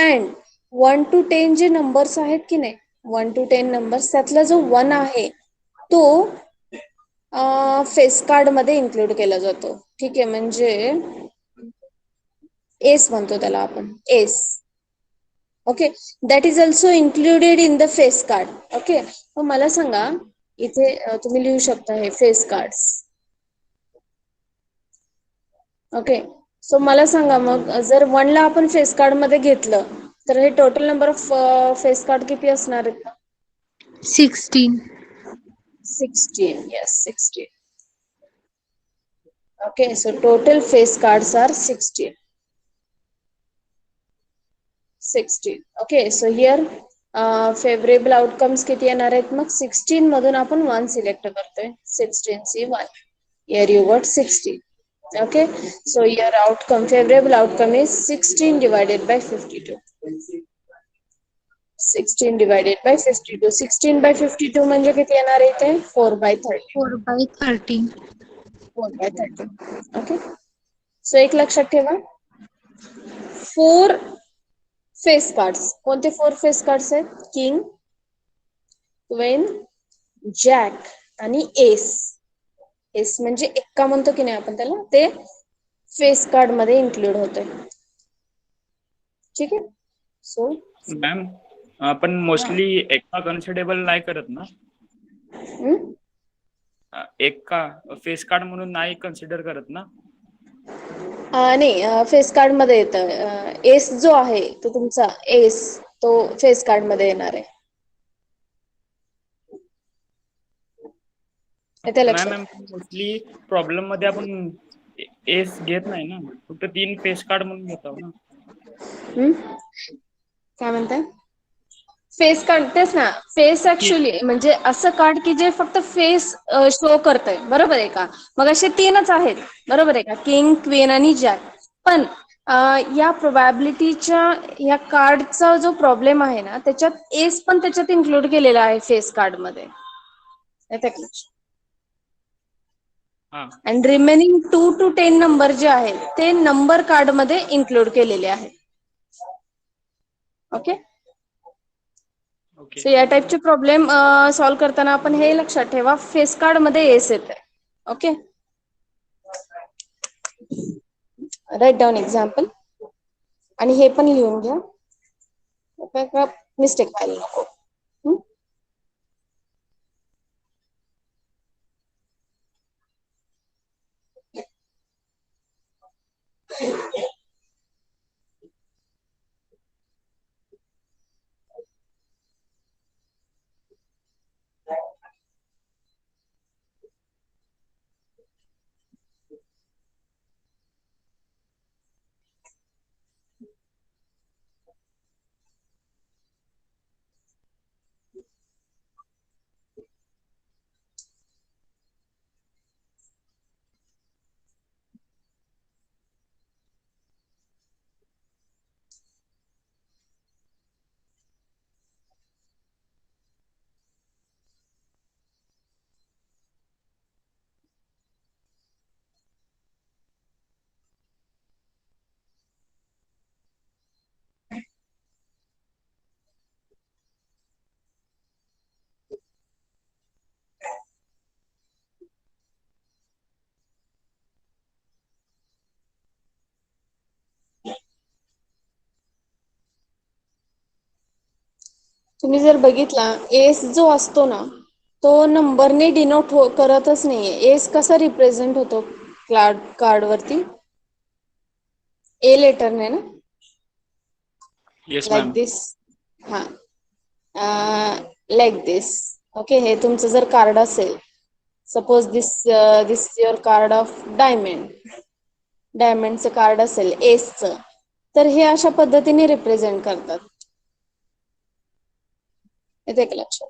and 1 to 10 जे नंबर्स आहेत की नाही, 1 to 10 नंबर्स, त्यातला जो 1 आहे तो फेस कार्ड मध्ये इन्क्लूड केला जातो. ठीक आहे, म्हणजे एस म्हणतो त्याला आपण, S. Okay, that is also included in the face card. Okay, मग मला सांगा इथे तुम्ही लिहू शकता हे फेस कार्ड्स. ओके, सो मला सांगा मग जर 1 ला आपण फेस कार्ड मध्ये घेतलं तर हे total number of face card किती असणार आहेत? 16. 16. Yes, 16. Okay, so total face cards are 16. 16. Okay, so here favorable outcomes किती येणार आहेत मग 16 मधून आपण 1 सिलेक्ट करतोय 16 C 1. Here you got 16. Okay, so your outcome, favorable outcome is 16 divided by 52. 16 divided by 52. 16 by 52 म्हणजे किती येणार आहे ते 4 by 30. 4 by 30. 4 by 30. Okay, so एक लक्षात ठेवा 4 फेस कार्ड्स. कोणते 4 फेस कार्ड्स आहेत? किंग, क्वीन, जॅक आणि एस. एस म्हणजे एक्का म्हणतो की नाही आपण त्याला, ते फेस कार्ड मध्ये इन्क्लूड होतोय. ठीक आहे. सो मॅम आपण मोस्टली एक्का कन्सिडरेबल नाही करत ना, एक्का फेस कार्ड म्हणून नाही कन्सिडर करत ना. नाही, फेस कार्ड मध्ये येतं. एस जो आहे तो तुमचा एस तो फेस कार्ड मध्ये येणार आहे. येते नाही लक्षात? मॅम, मोस्टली प्रॉब्लेम मध्ये आपण एस घेत नाही ना, फक्त 3 फेस कार्ड म्हणून घेतो ना. काय म्हणताय? फेस कार्ड तेच ना, फेस ऍक्च्युली म्हणजे असं कार्ड की जे फक्त फेस शो करतंय, बरोबर आहे का? मग असे 3च आहेत, बरोबर आहे का? किंग, क्वीन आणि जॅक. पण या प्रोबॅबिलिटीच्या या कार्डचा जो प्रॉब्लेम आहे ना, त्याच्यात एस पण त्याच्यात इन्क्लूड केलेला आहे फेस कार्ड मध्ये. येते का लक्षात? अँड रिमेनिंग 2 to 10 नंबर जे आहेत ते नंबर कार्ड मध्ये इन्क्लूड केलेले आहेत. Okay, okay. सो या टाइपचे प्रॉब्लेम सॉल्व्ह करताना आपण हे लक्षात ठेवा, फेस कार्ड मध्ये एस येत आहे. ओके, राईट डाऊन एक्झाम्पल आणि हे पण लिहून घ्या, मिस्टेक व्हायला नको. तुम्ही जर बघितला, एस जो असतो ना तो नंबरने डिनोट करतच नाहीये. एस कसा रिप्रेझेंट होतो कार्ड वरती? ए लेटरने ना, येस लाईक मॅम. दिस. हा, लाईक दिस. ओके, हे तुमचं जर कार्ड असेल, suppose this this your card of डायमंडचं कार्ड असेल एसचं, तर हे अशा पद्धतीने रिप्रेझेंट करतात. येते का लक्षात?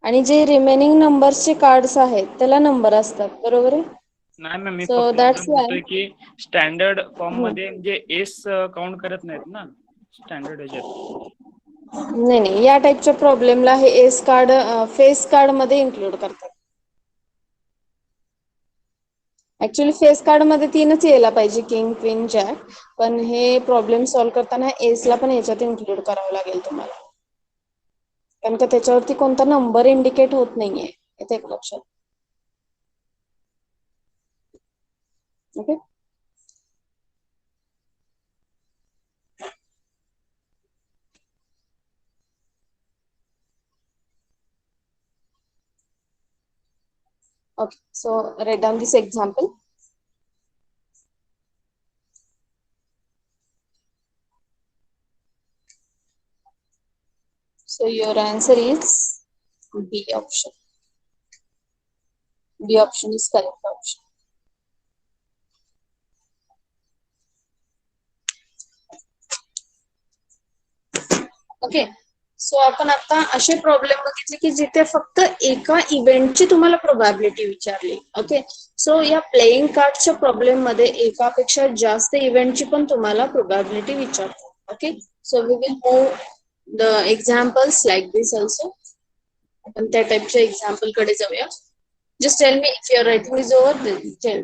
आणि जे रिमेनिंग नंबर्सचे कार्ड्स आहेत त्याला नंबर असतात, बरोबर आहे? नाही मॅम, मी सो फक्त दॅट्स एवढं वाय बोलतोय की स्टँडर्ड फॉर्म मध्ये म्हणजे एस काउंट करत नाहीत ना स्टँडर्ड ह्याच्यात. नाही, या टाइपच्या प्रॉब्लेमला हे एस कार्ड फेस कार्ड मध्ये इन्क्लूड करतात. ऍक्च्युली फेस कार्ड मध्ये 3च यायला पाहिजे, किंग, क्वीन, जॅक. पण हे प्रॉब्लेम सॉल्व्ह करताना एस ला पण याच्यात इन्क्लूड करावं लागेल तुम्हाला, कारण का त्याच्यावरती कोणता नंबर इंडिकेट होत नाहीये. येते का लक्षात? Okay, okay, so write down this example. So your answer is B option. B option is correct option. Okay. So आपण आता असे प्रॉब्लेम बघितले की जिथे फक्त एका इव्हेंटची तुम्हाला प्रोबॅबिलिटी विचारली. ओके. सो या प्लेइंग कार्डच्या प्रॉब्लेम मध्ये एकापेक्षा जास्त इव्हेंटची पण तुम्हाला प्रोबॅबिलिटी विचारतो. Okay. So we will move the examples like this also. आपण त्या टाइपच्या एक्झाम्पल कडे जाऊया. Just tell me if your writing is over. Tell.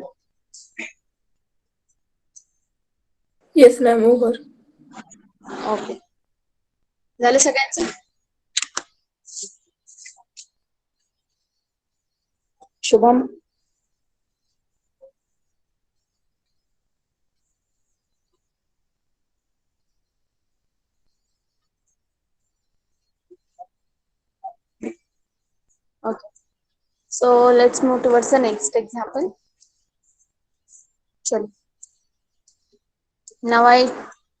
Yes, ma'am, over. Okay. झालं सगळ्यांचं? Shubham. Okay. So let's move towards the next example. Chalo. Now I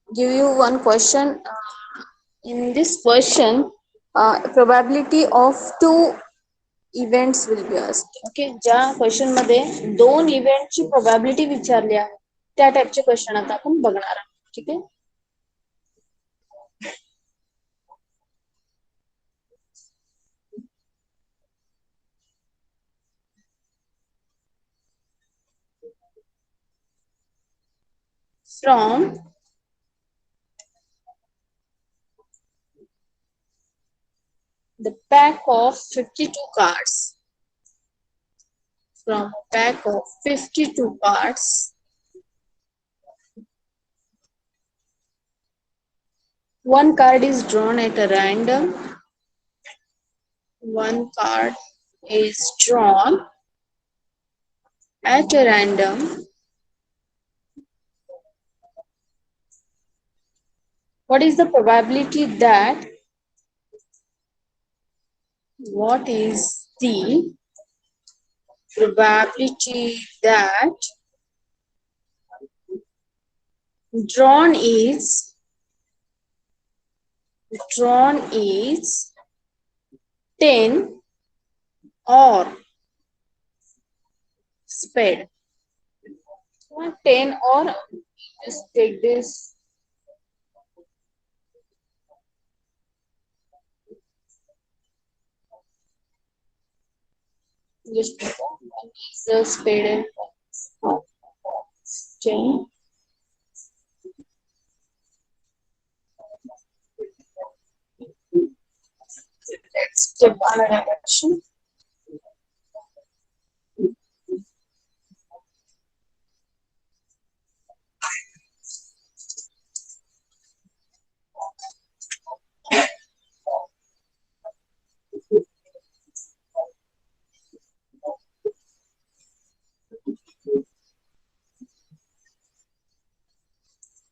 give you one question. In this question, probability of two events will be asked. Okay. ज्या question मध्ये दोन इव्हेंटची probability विचारली आहे त्या टाइपचे क्वेश्चन आता आपण बघणार आहोत. ठीक आहे. From the pack of 52 cards, from a pack of 52 cards, one card is drawn at a random. One card is drawn at a random. What is the probability that drawn is 10 or spade? 10 or just take this. Just the spade and 10. Let's take another question.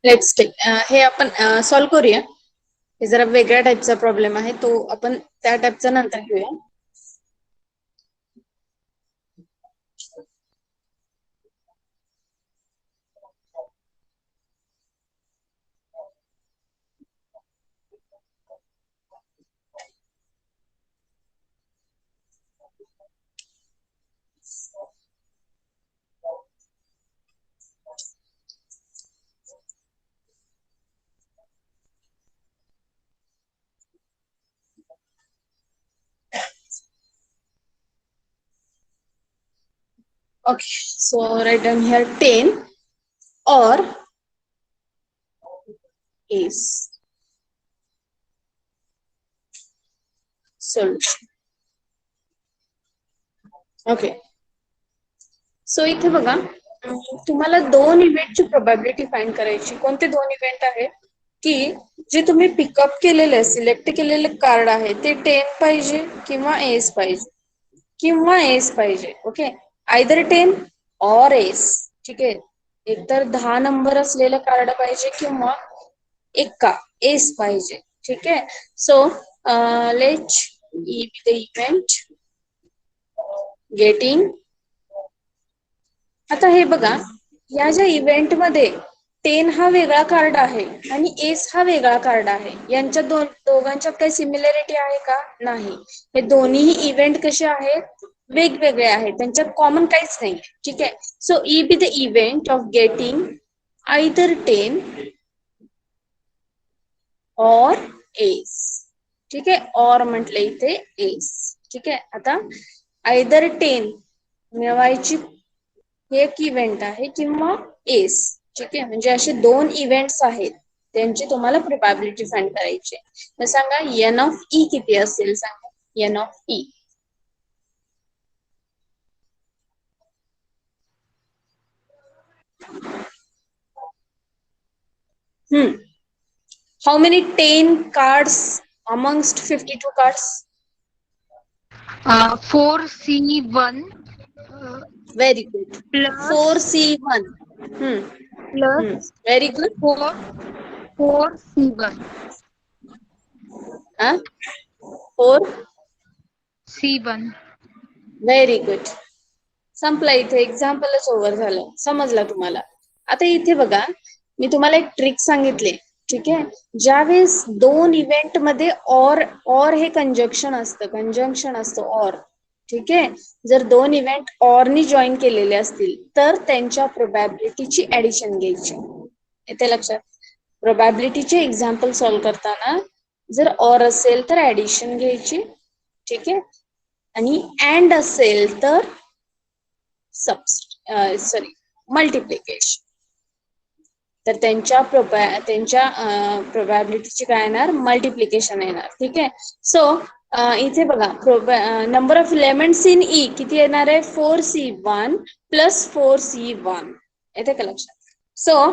Let's take हे आपण solve करूया. हे जरा वेगळ्या टाइपचा problem आहे तो आपण त्या टाइपचा नंतर घेऊया. Okay, so write down here 10 or ace. Solution. Okay. So इथे बघा तुम्हाला दोन इव्हेंटची प्रोबॅबिलिटी फाइंड करायची. कोणते दोन इव्हेंट आहेत की जे तुम्ही पिकअप केलेले सिलेक्ट केलेले कार्ड आहे ते 10 पाहिजे किंवा एस पाहिजे किंवा एस पाहिजे. ओके. आयदर 10 और एस. ठीक आहे. एकतर 10 नंबर असलेलं कार्ड पाहिजे किंवा एक्का एस पाहिजे. ठीक आहे. So let's the event getting. आता हे बघा या ज्या इव्हेंट मध्ये 10 हा वेगळा कार्ड आहे आणि एस हा वेगळा कार्ड आहे. यांच्या दोघांच्यात काही सिमिलॅरिटी आहे का? नाही. हे दोन्ही इव्हेंट कसे आहेत? वेगवेगळे आहेत. त्यांच्यात कॉमन काहीच नाही. ठीक आहे. So E be the event of getting either 10 और एस. ठीक आहे. और म्हटलं इथे एस. ठीक आहे. आता आयदर 10 मिळवायची एक इव्हेंट आहे किंवा एस. ठीक आहे. म्हणजे असे दोन इव्हेंट्स आहेत, त्यांची तुम्हाला प्रोबॅबिलिटी फाइंड करायची. तर सांगा एन ऑफ ई किती असेल? सांगा N of E. How many 10 cards amongst 52 cards? 4C1 Very good. plus 4C1. plus Very good. 4C1. Huh? 4. C1. Very good. संपला इथे. एक्झाम्पलच ओव्हर झालं. समजला तुम्हाला? आता इथे बघा, मी तुम्हाला एक ट्रिक सांगितले. ठीक आहे. ज्यावेळेस दोन इव्हेंट मध्ये और हे कंजक्शन असतं और. ठीक आहे. जर दोन इव्हेंट ऑरनी जॉईन केलेले असतील तर त्यांच्या प्रोबॅबिलिटीची ऍडिशन घ्यायची. येते लक्षात? प्रोबॅबिलिटीचे एक्झाम्पल सॉल्व्ह करताना जर और असेल तर ऍडिशन घ्यायची. ठीक आहे. आणि अँड असेल तर मल्टिप्लिकेशन. तर त्यांच्या प्रोबॅबिलिटीची काय येणार? मल्टिप्लिकेशन येणार. ठीक आहे. सो इथे बघा, number of elements in E किती येणार आहे? 4C1 plus 4C1. येते का लक्षात? सो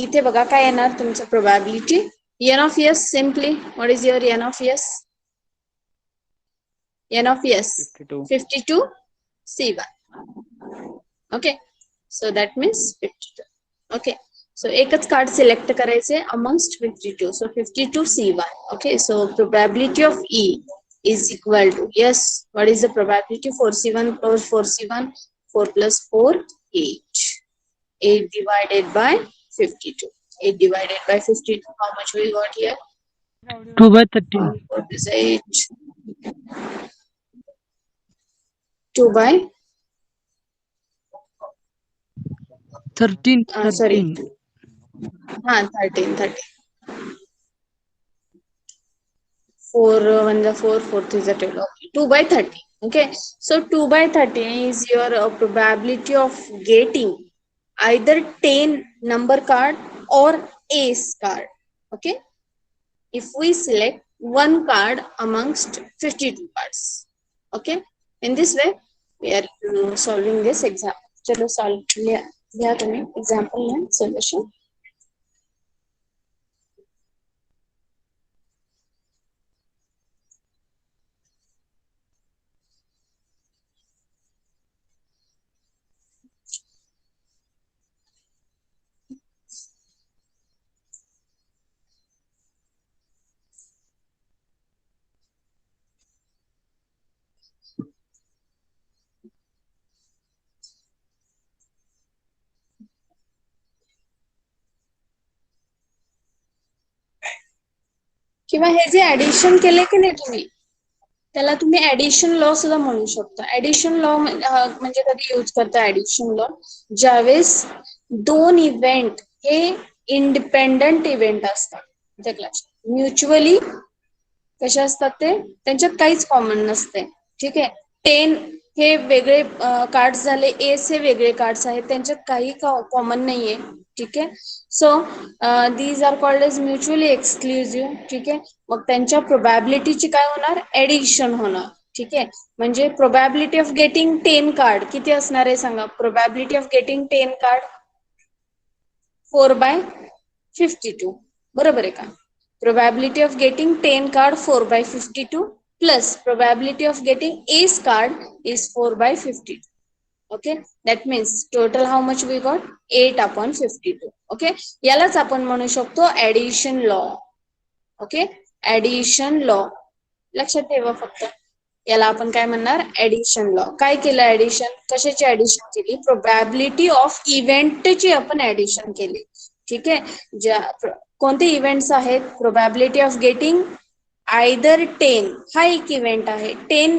इथे बघा काय येणार तुमचं probability. N of S simply. What is your N of S? N of S 52 C1. Okay, so that means 52. Okay, so एकच कार्ड सिलेक्ट करायचे amongst 52. So 52 C1. Okay, so probability of E is equal to, yes, what is the probability? 4C1 plus 4C1. 4 plus 4 8. 8 divided by 52. 8 divided by 52. How much we got here? 2/13. What is 8? 2 by 13. sorry. 13. 4 1 the 4, 4 3 the 12. Okay. 2 by 13. Okay. So 2 by 13 is your probability of getting either 10 number card or ace card. Okay. If we select one card amongst 52 cards. Okay. In this way, we are solving this example. Chalo solve liya tumhe example and solution. किंवा हे जे addition केले की नाही तुम्ही, त्याला तुम्ही addition law सुद्धा म्हणू शकता. ऍडिशन लॉ म्हणजे कधी यूज करता ऍडिशन लॉ? ज्यावेळेस दोन इव्हेंट हे इंडिपेंडंट इव्हेंट असतात, म्युच्युअली कसे असतात ते, त्यांच्यात काहीच कॉमन नसते. ठीक आहे. 10 हे वेगळे कार्ड्स झाले, एस हे वेगळे कार्ड्स आहेत, त्यांच्यात काही कॉमन नाहीये. ठीक आहे. So these are called as mutually exclusive. ठीक आहे. मग त्यांच्या प्रोबॅबिलिटीची काय होणार? ऍडिशन होणार. ठीक आहे. म्हणजे प्रोबॅबिलिटी ऑफ गेटिंग 10 कार्ड किती असणार आहे सांगा? Probability of getting 10 card 4 by 52. बरोबर आहे का? Probability of getting 10 card 4 by 52 plus probability of getting ace card is 4 by 52. Okay, that means total how much we got? 8 upon 52. Okay, यालाच आपण म्हणू शकतो addition law. Okay, addition law. लक्षात ठेवा फक्त. याला आपण काय म्हणणार, ऍडिशन लॉ. काय केलं ऍडिशन, कशाची ऍडिशन केली, प्रोबॅबिलिटी ऑफ इव्हेंटची आपण ऍडिशन केली. ठीक आहे, कोणते इव्हेंट्स आहेत, प्रोबॅबिलिटी ऑफ गेटिंग आयदर 10, हा एक इव्हेंट आहे, 10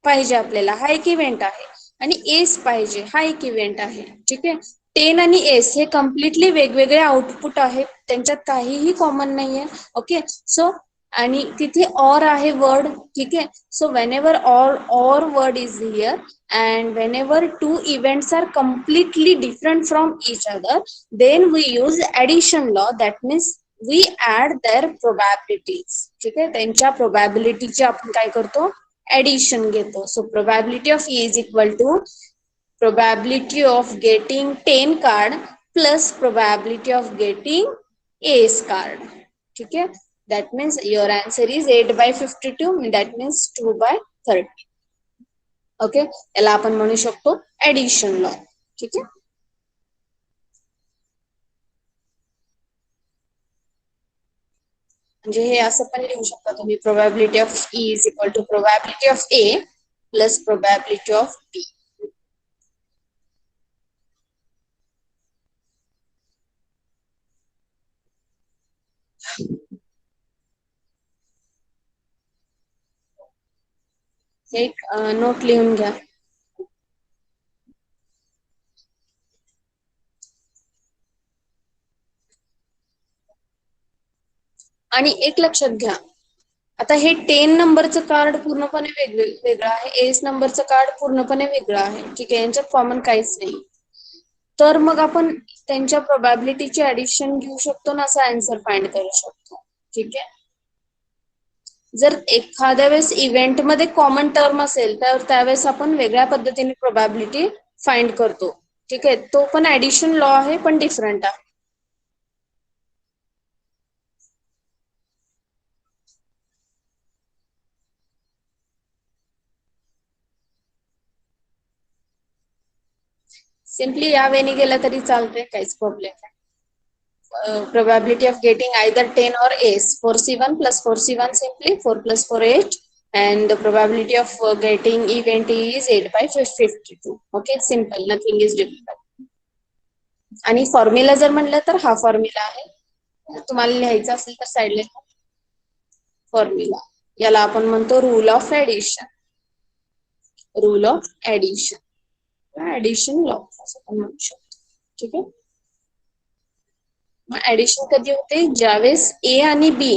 पाहिजे आपल्याला, हा एक इव्हेंट आहे, आणि एस पाहिजे, हा एक इव्हेंट आहे. ठीक आहे, 10 आणि एस हे कम्प्लिटली वेगवेगळे आउटपुट आहेत, त्यांच्यात काहीही कॉमन नाहीये. ओके, सो आणि तिथे ऑर आहे वर्ड. ठीक आहे, so whenever or word is here and whenever two events are completely different from each other, then we use addition law. That means we add their probabilities. ठीक आहे, त्यांच्या प्रोबॅबिलिटीची आपण काय करतो, addition घेतो. So probability of E is equal to probability of getting 10 card plus probability of getting A's card. ठीक है, that means your answer is 8/52. That means 2/30. Okay, याला आपण म्हणू शकतो ऍडिशन लॉ. ठीक आहे, म्हणजे हे असं पण लिहू शकता तुम्ही, probability of E is equal to probability of A plus probability of B. एक नोट लिहून घ्या. आणि एक लक्षात घ्या, आता हे 10 नंबरचं कार्ड पूर्णपणे वेगळं आहे, एस नंबरचं कार्ड पूर्णपणे वेगळं आहे. ठीक आहे, यांच्यात कॉमन काहीच नाही, तर मग आपण त्यांच्या प्रोबॅबिलिटीची ऍडिशन घेऊ शकतो ना, असा आन्सर फाइंड करू शकतो. ठीक आहे, जर एखाद्या वेळेस इव्हेंट मध्ये कॉमन टर्म असेल तर त्यावेळेस आपण वेगळ्या पद्धतीने प्रोबॅबिलिटी फाइंड करतो. ठीक आहे, तो पण ऍडिशन लॉ आहे, पण डिफरंट आहे. सिम्पली या वेनी गेला तरी चालते, काहीच प्रॉब्लेम नाही. Probability of getting either 10 or ace, 4c1 plus 4c1 simply 4 plus 4 8, and the probability of getting event is 8/52. Okay, simple, nothing is difficult. आणि फॉर्म्युला जर म्हणलं तर हा फॉर्म्युला आहे, तुम्हाला लिहायचं असेल तर साइडला फॉर्म्युला. याला आपण म्हणतो rule of addition, rule of addition, addition law असं पण म्हणू शकतो. ठीक आहे, ऍडिशन कधी होते, ज्यावेळेस ए आणि बी,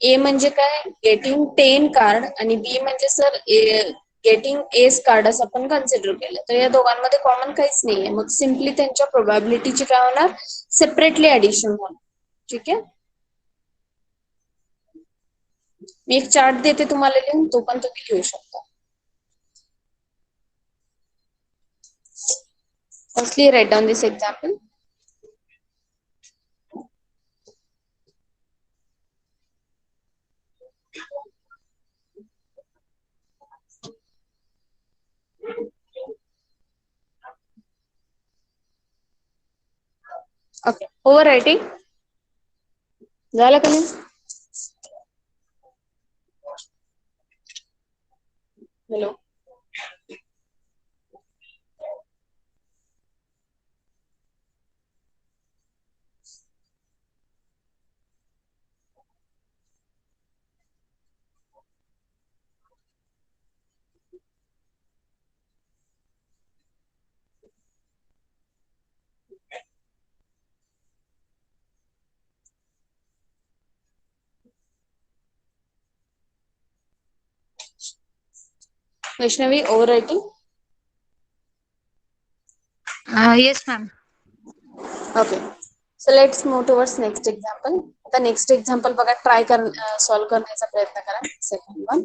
ए म्हणजे काय, गेटिंग 10 कार्ड, आणि बी म्हणजे सर गेटिंग एस कार्ड असं आपण कन्सिडर केलं, तर या दोघांमध्ये कॉमन काहीच नाहीये, मग सिम्पली त्यांच्या प्रोबॅबिलिटीची काय होणार, सेपरेटली ऍडिशन होणार. ठीक आहे, मी एक चार्ट देते तुम्हाला लिहून, तो पण तुम्ही लिहू शकता. फर्स्टली राइट डाउन दिस एक्झाम्पल. ओके, ओव्हर रायटिंग झालं का नाही? Hello, Vaishnavi, over writing. Yes, ma'am. Okay, so let's move towards next example. आता नेक्स्ट एक्झाम्पल बघा, ट्राय सॉल्व्ह करण्याचा प्रयत्न करा. Second one,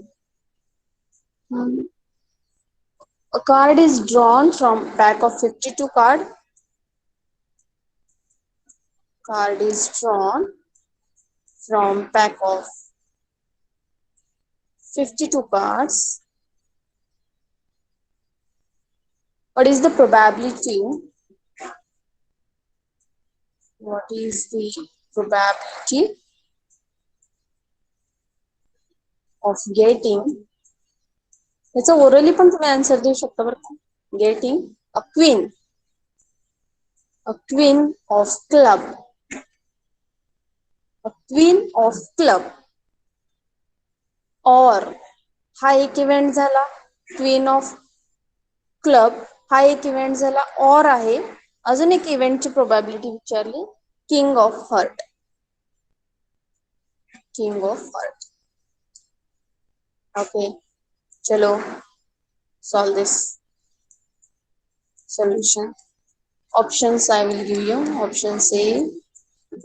a card is drawn from pack of 52 card. Card is drawn from pack of 52 cards. What is the probability? What is the probability of getting याचं orally पण तुम्ही answer देऊ शकता बरं का. Getting a queen of club, a queen of club. और हा एक इव्हेंट झाला, क्वीन ऑफ क्लब हा एक इव्हेंट झाला. और आहे अजून एक इव्हेंटची प्रोबॅबिलिटी विचारली, king of heart. King of heart. Okay, चलो solve this solution. Options I will give you. Options A, B,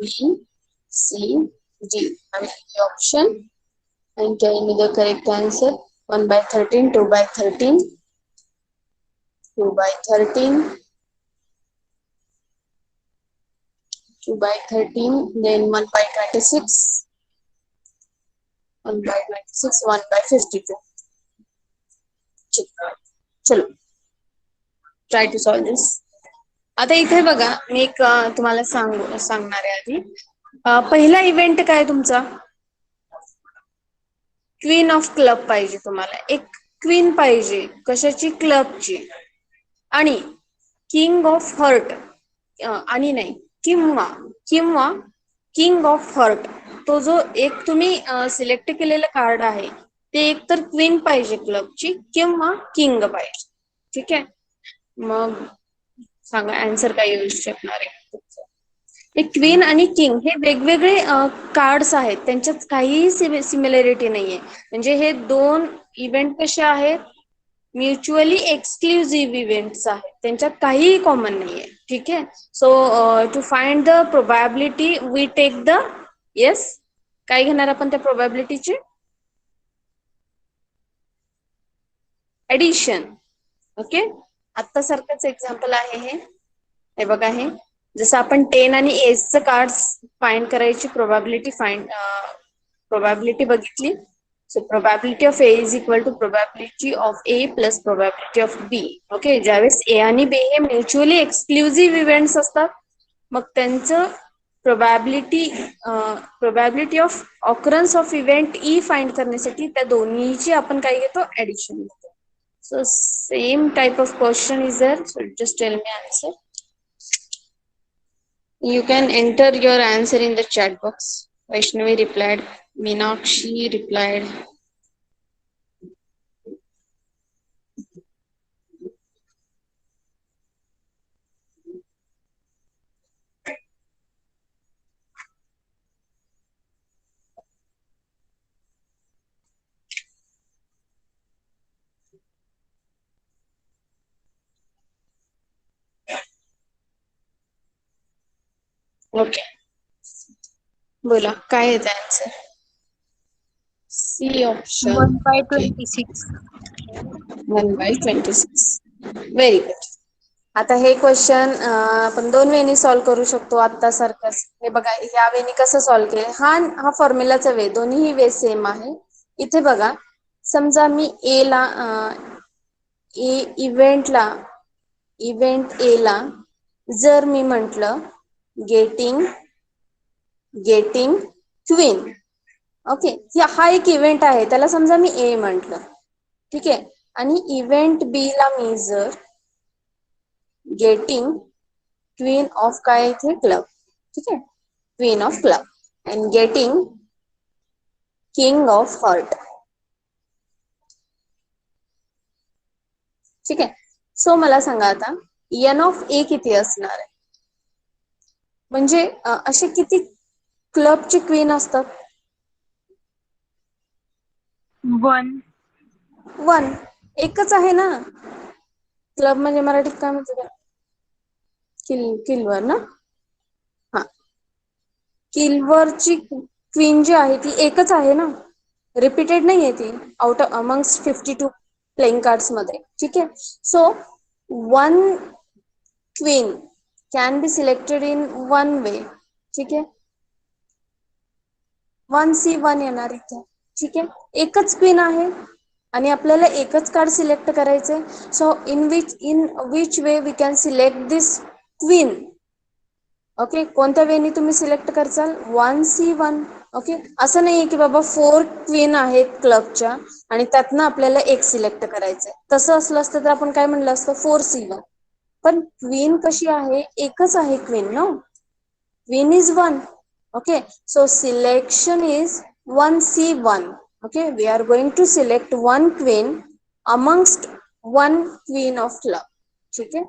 C, D. I will give you option and tell me the correct answer. 1 by 13, 2 by 13, 2 by 13, 2 by 13, then 1 by 26, 1 by 26, 1 by 52. चलो try to solve दिस. आता इथे बघा, मी एक तुम्हाला सांगणार आहे आधी. पहिला इव्हेंट काय तुमचा, क्वीन ऑफ क्लब पाहिजे तुम्हाला. एक क्वीन पाहिजे कशाची, क्लबची. आणि किंग ऑफ हर्ट, आणि नाही किंवा किंवा किंग ऑफ हर्ट, तो जो एक तुम्ही सिलेक्ट केलेलं कार्ड आहे ते एक तर क्वीन पाहिजे क्लबची किंवा किंग पाहिजे. ठीक आहे, मग सांगा आन्सर काय येऊ शकणार आहे. हे क्वीन आणि किंग हे वेगवेगळे कार्ड्स आहेत, त्यांच्यात काहीही सिमिलॅरिटी नाहीये. म्हणजे हे दोन इव्हेंट कसे आहेत, म्युच्युअली एक्सक्लुझिव्ह इव्हेंट्स आहेत, त्यांच्यात काहीही कॉमन नाहीये. ठीक आहे, so to find the probability we take the, yes काय घेणार आपण त्या प्रोबॅबिलिटीची, एडिशन. ओके, आता सारखंच एक्झाम्पल आहे हे बघा. हे जसं आपण 10 आणि एसचं कार्ड्स फाइंड करायची प्रोबॅबिलिटी बघितली. So probability of A is equal to probability of A plus probability of B. Okay, ज्यावेळेस ए आणि बी हे म्युच्युअली एक्सक्लुझिव्ह इव्हेंट्स असतात, मग त्यांचं probability of occurrence of event E find करण्यासाठी त्या दोन्हीची आपण काय घेतो, ऍडिशन घेतो. So same type of question is there. So just tell me answer. You can enter your answer in the chat box. Vaishnavi replied. Meenakshi replied. Okay. बोला काय आहे answer. C option. 1 by 26. 1 by 26. Very good. आता हे question आपण दोन वेनी solve करू शकतो आता सारखंच. हे बघा, या वेनी कसं सॉल्व्ह केलं, हा फॉर्म्युलाचा वे, दोन्ही वे सेम आहे. इथे बघा, समजा मी इव्हेंट ए ला जर मी म्हटलं गेटिंग क्वीन. ओके, हा एक इव्हेंट आहे, त्याला समजा मी ए म्हटलं. ठीक आहे, आणि इव्हेंट बी ला मी जर गेटिंग क्वीन ऑफ काय इथे क्लब. ठीक आहे, queen of club and getting king of heart. ठीक आहे, सो मला सांगा आता एन ऑफ ए किती असणार आहे, म्हणजे असे किती क्लबचे क्वीन असतात. 1 एकच आहे ना. क्लब म्हणजे मराठीत काय म्हणतात, किलवर ना. हा, किलवरची क्वीन जी आहे ती एकच आहे ना, रिपीटेड नाहीये ती आउट अमंगस्ट 52 प्लेइंग कार्ड्स मध्ये. ठीक आहे, so 1 queen can be selected in 1 वे. ठीक आहे, 1C1 येणार इथे. ठीक आहे, एकच क्वीन आहे आणि आपल्याला एकच कार्ड सिलेक्ट करायचंय. So in which way we can select this queen. Okay, कोणत्या वेनी तुम्ही सिलेक्ट करचाल, 1C1. ओके, असं नाहीये की बाबा 4 क्वीन आहेत क्लबच्या आणि त्यातनं आपल्याला एक सिलेक्ट करायचंय. तसं असलं असतं तर आपण काय म्हणलं असतं 4C1. पण क्वीन कशी आहे, एकच आहे क्वीन ना, queen is 1. Okay, so selection is 1C1. Okay, we are going to select one queen amongst one queen of club. Okay,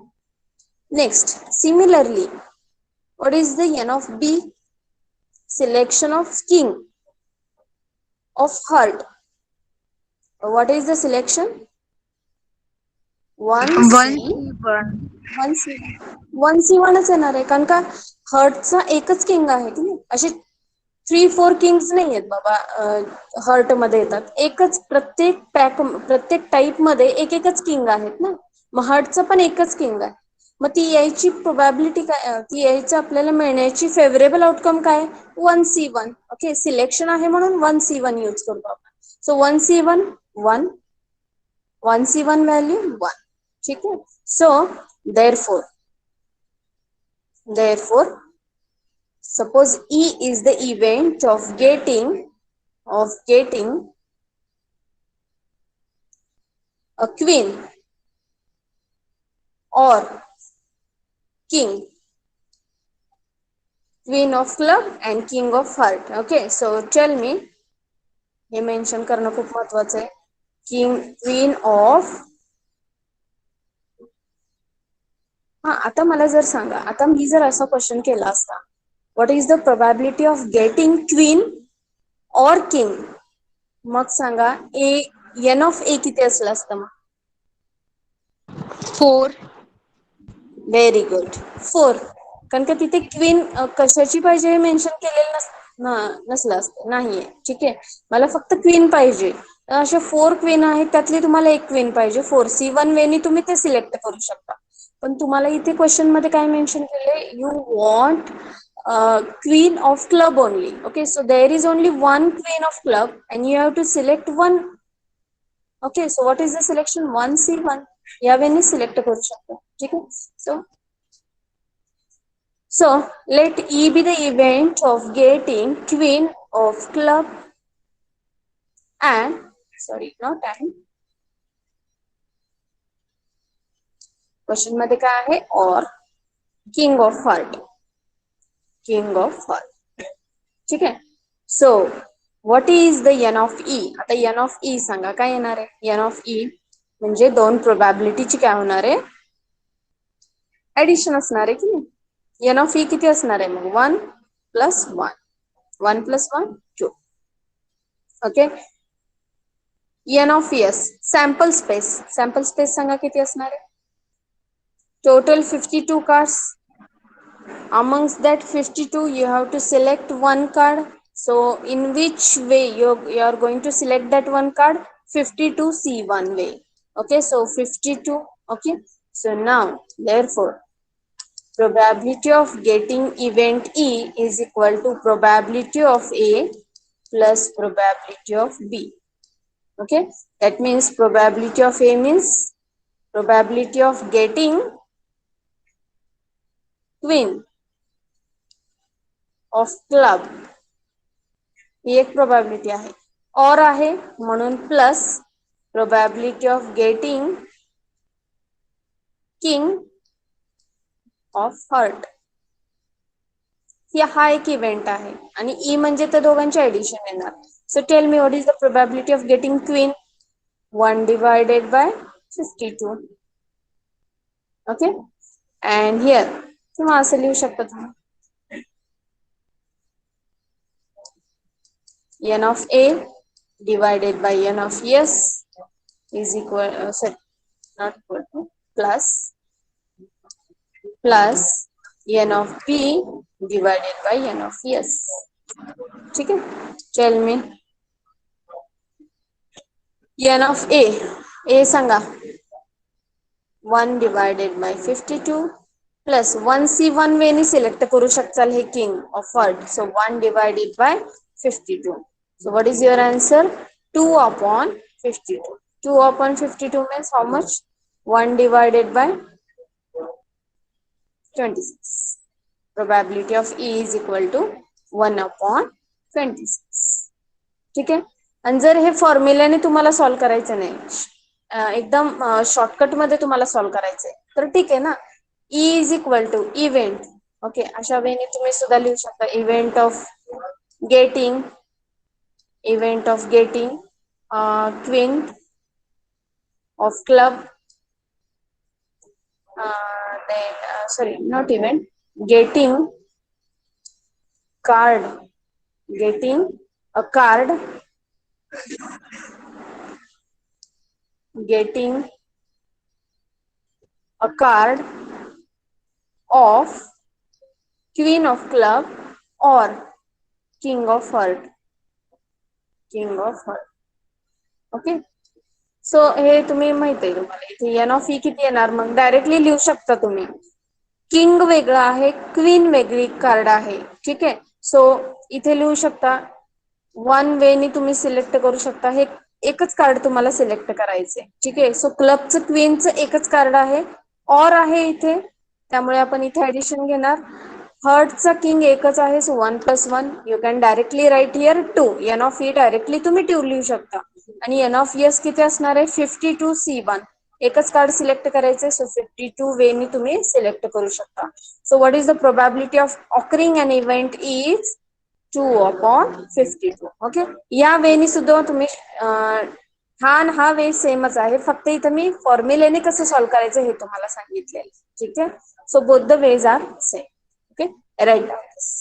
next, similarly, what is the n of B? Selection of king of heart. What is the selection? 1C, 1C1च येणार आहे, कारण का हर्टचा एकच king आहे की नाही. असे 3-4 Kings नाही आहेत बाबा हर्ट मध्ये येतात. एकच प्रत्येक प्रत्येक टाईप मध्ये एकच किंग आहेत ना. मग हर्टचा पण एकच किंग आहे. मग ती यायची प्रोबॅबिलिटी काय, ती यायचं आपल्याला मिळण्याची फेवरेबल आउटकम काय, 1C1. ओके, सिलेक्शन आहे म्हणून 1C1 यूज करतो आपण. So 1C1 1, 1C1 value 1. ठीक आहे. So therefore suppose E is the event of getting a queen or king, queen of club and king of heart. Okay, so tell me, हे mention करणं खूप महत्वाचं आहे. Queen of, हा आता मला जर सांगा, आता मी जर असा क्वेश्चन केला असता, what is the probability of getting queen और किंग, मग सांगा एन ऑफ ए किती असलं असतं मग? 4. Very good, 4. कारण का तिथे क्वीन कशाची पाहिजे हे मेन्शन केलेलं नसलं असतं. नाहीये. ठीक आहे, मला फक्त क्वीन पाहिजे. अशा 4 क्वीन आहेत, त्यातली तुम्हाला एक क्वीन पाहिजे. 4C1 वेनी तुम्ही ते सिलेक्ट करू शकता. पण तुम्हाला इथे क्वेश्चन मध्ये काय मेन्शन केलंय, you want queen of club only. Okay, so there is only one queen of club and you have to select one. Okay, so what is the selection? 1C1. या वेनी select करू शकता. ठीक आहे. So let E be the event of getting queen of club and question मध्ये काय आहे, और king of heart. ठीक आहे. So what is the N of E? आता एन ऑफ ई सांगा काय येणार आहे. एन ऑफ ई म्हणजे दोन प्रोबॅबिलिटीची काय होणार आहे, ऍडिशन असणार आहे की नाही. एन ऑफ ई किती असणार आहे मग, 1 + 1, 1 + 1 2. Okay, N of S sample space सांगा किती असणार आहे. Total 52 cards. Amongst that 52 you have to select one card. So in which way you are going to select that one card? 52C1 way. Okay, so 52. Okay, so now therefore probability of getting event E is equal to probability of A plus probability of B. Okay, that means probability of A means probability of getting queen of club, ही एक probability आहे. और आहे म्हणून plus probability of getting king of heart, हा एक event आहे आणि E म्हणजे त्या दोघांचे ऍडिशन येणार. So tell me what is the probability of getting queen? 1 divided by 52. Okay, and here किंवा असं लिहू शकता तुम्ही, n of A divided by n of S is equal not equal to plus n of B divided by n of S. ठीक है, tell me n of A सांगा 1 divided by 52 plus 1C1 Veni select करू शकताल हे king of heart. So 1 divided by 52. So what is your answer? 2/52. 2/52 means how much? 1 divided by 26. Probability of E is equal to 1/52. 26. ठीक आहे. आणि जर हे फॉर्म्युल्याने तुम्हाला सॉल्व्ह करायचं नाही, एकदम शॉर्टकट मध्ये तुम्हाला सॉल्व्ह करायचंय, तर ठीक आहे ना. E is equal to event. Okay, अशा वेळेने तुम्ही सुद्धा लिहू शकता event of getting queen of club, sorry, not event, getting a card, getting a card of queen of club or king of heart. Okay. So हे तुम्ही माहित आहे तुम्हाला, इथे एन ऑफ ई किती येणार, मग डायरेक्टली लिहू शकता तुम्ही. किंग वेगळा आहे, क्वीन वेगळी कार्ड आहे. ठीक आहे. सो इथे लिहू शकता, वन वेनी तुम्ही सिलेक्ट करू शकता. हे एकच कार्ड तुम्हाला सिलेक्ट करायचंय. ठीक आहे. सो क्लबचं क्वीनचं एकच कार्ड आहे, ऑर आहे इथे, त्यामुळे आपण इथे ऍडिशन घेणार. हर्टचा किंग एकच आहे, so 1 + 1 you can directly write here 2. N of E directly तुम्ही 2 लिहू शकता. आणि एन ऑफ एस किती असणार आहे, 52C1. एकच कार्ड सिलेक्ट करायचंय, सो 52 वेनी तुम्ही सिलेक्ट करू शकता. So what is the probability of occurring an event is 2/52. Okay. या वेनी सुद्धा तुम्ही हा वे सेमच आहे, फक्त इथं मी फॉर्म्युलेने कसं सॉल्व्ह करायचं हे तुम्हाला सांगितलेलं. ठीक आहे. So both the ways are same. Okay, write down this.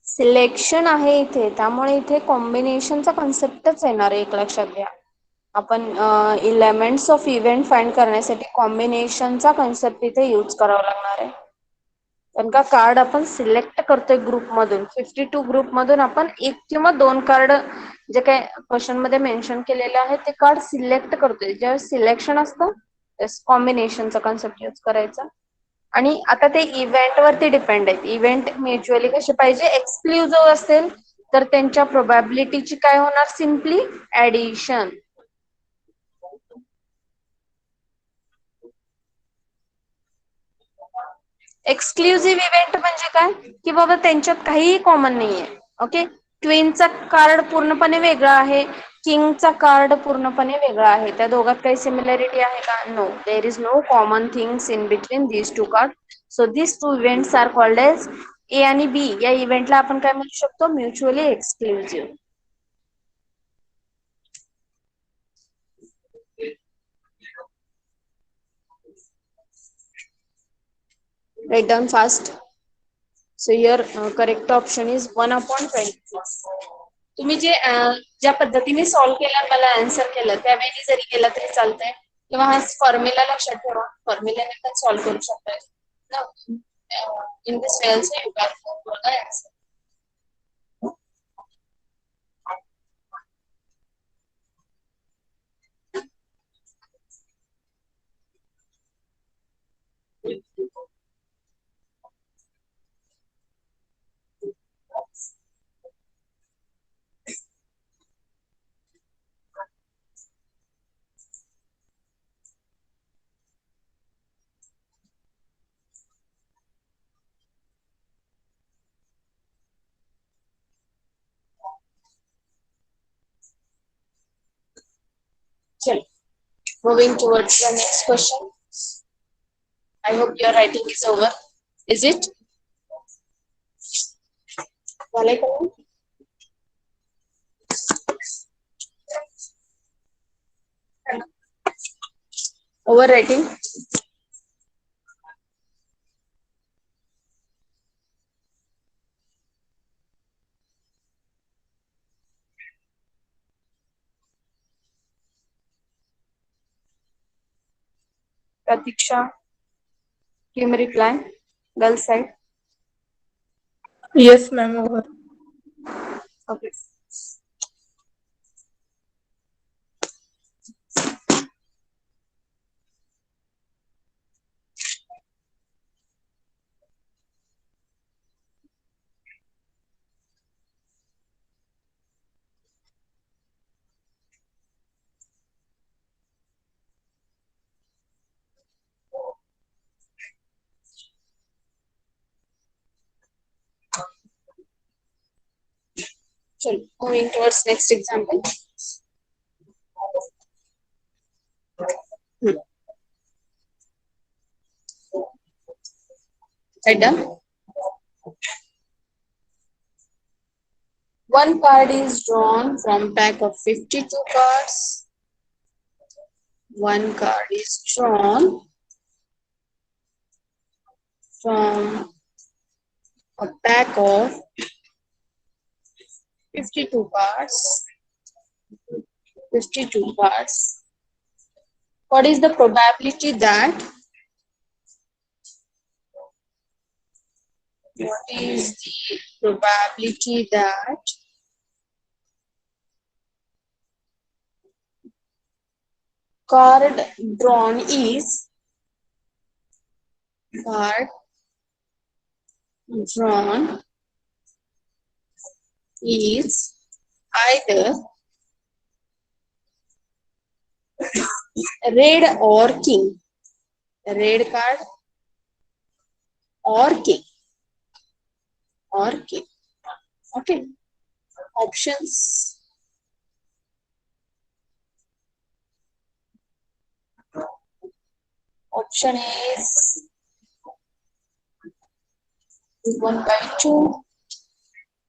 Selection आहे इथे, त्यामुळे इथे कॉम्बिनेशनचा कॉन्सेप्टच येणार आहे, एक लक्षात घ्या. आपण एलिमेंट्स ऑफ इव्हेंट फाइंड करण्यासाठी कॉम्बिनेशनचा कॉन्सेप्ट इथे यूज करावा लागणार आहे. कारण का कार्ड आपण सिलेक्ट करतोय ग्रुपमधून, 52 ग्रुपमधून आपण 1 किंवा 2 कार्ड जे काय क्वेश्चन मध्ये मेन्शन केलेले आहे ते कार्ड सिलेक्ट करतोय. जेव्हा सिलेक्शन असतं कॉम्बिनेशनचा कॉन्सेप्ट यूज करायचा. आणि आता ते इव्हेंट वरती डिपेंड आहे. इव्हेंट म्युच्युअली कसे पाहिजे, एक्सक्लुझिव्ह असेल तर त्यांच्या प्रोबॅबिलिटीची काय होणार, सिम्पली ऍडिशन. एक्सक्लुझिव्ह इव्हेंट म्हणजे काय, की बाबा त्यांच्यात काहीही कॉमन नाहीये. ओके. क्वीनचा कार्ड पूर्णपणे वेगळा आहे, किंगचा कार्ड पूर्णपणे वेगळा आहे. त्या दोघात काही सिमिलॅरिटी आहे का, no, there is no common things in between these two card. So these two events are called as A आणि बी. या इव्हेंटला आपण काय म्हणू शकतो, mutually exclusive. Write down fast. So your correct option is 1/26. तुम्ही ज्या पद्धतीने सॉल्व्ह केला, मला आन्सर केलं, त्यावेळी जरी केला तरी चालतंय, किंवा हा फॉर्म्युला लक्षात ठेवा, फॉर्म्युलाने पण सॉल्व्ह करू शकताय. In this way also you can follow the answer. Moving towards the next question. I hope your writing is over. Is it? Overwriting. Pratiksha, give me reply. Girl side. Yes, ma'am. Over. Okay. चलो, moving towards next example. Right, done. One card is drawn from pack of 52 cards. One card is drawn from a pack of 52 cards. 52 cards. What is the probability that card drawn is either red or king? Red card or king? Okay. Options. Option is 1/2,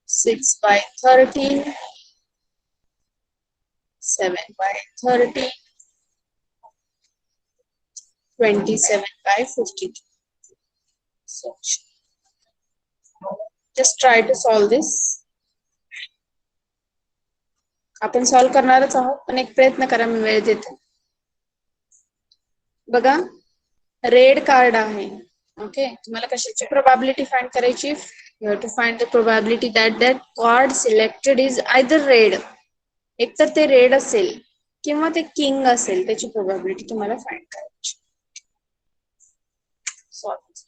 6/13, 7/13, 27/52. So just try to solve this. आपण solve करणारच आहोत, पण एक प्रयत्न करा, मी वेळ देते. बघा, रेड कार्ड आहे. ओके, तुम्हाला कशाची प्रोबॅबिलिटी फाइंड करायची? You have to find the probability that card selected is either red. एक तर ते रेड असेल किंवा ते किंग असेल, त्याची प्रोबॅबिलिटी तुम्हाला फाइंड करायची.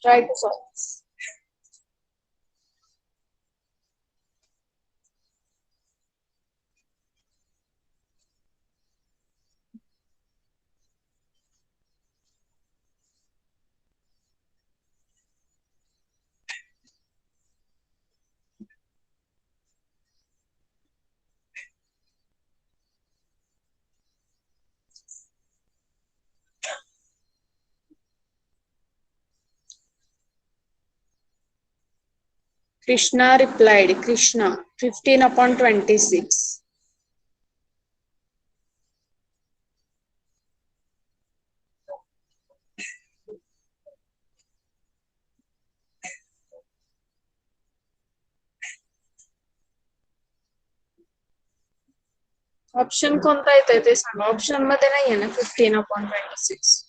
Try to solve. Krishna replied, Krishna, 15/26. Option कोणता येतोय ते सांगा. ऑप्शन मध्ये नाहीये ना 15/26.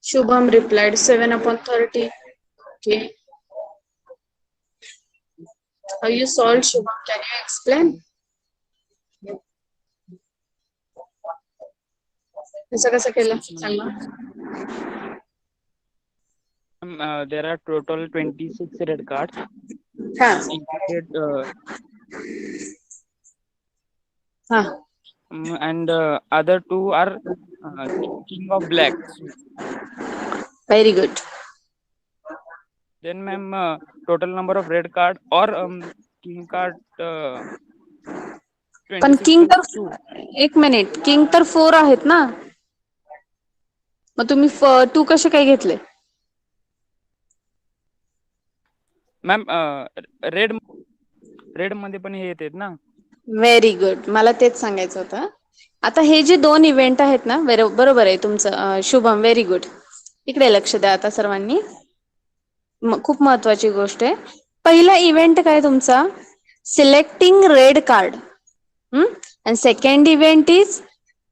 Shubham replied 7/30. Okay. How you solved, Shubham? Can you explain? कसं केलं सांगा. There are total 26 red cards. And other two are king of black. Very good. Then ma'am, total number of red card or king card. पण king तर एक minute, king तर 4 आहेत ना, मग तुम्ही 2 कसे काय घेतले? मॅम रेड मध्ये पण हे येतात ना. व्हेरी गुड, मला तेच सांगायचं होतं. आता हे जे 2 इव्हेंट आहेत ना, बरोबर आहे तुमचं शुभम, व्हेरी गुड. इकडे लक्ष द्या आता सर्वांनी, खूप महत्वाची गोष्ट आहे. पहिला इव्हेंट काय तुमचा? Selecting red card. And second event is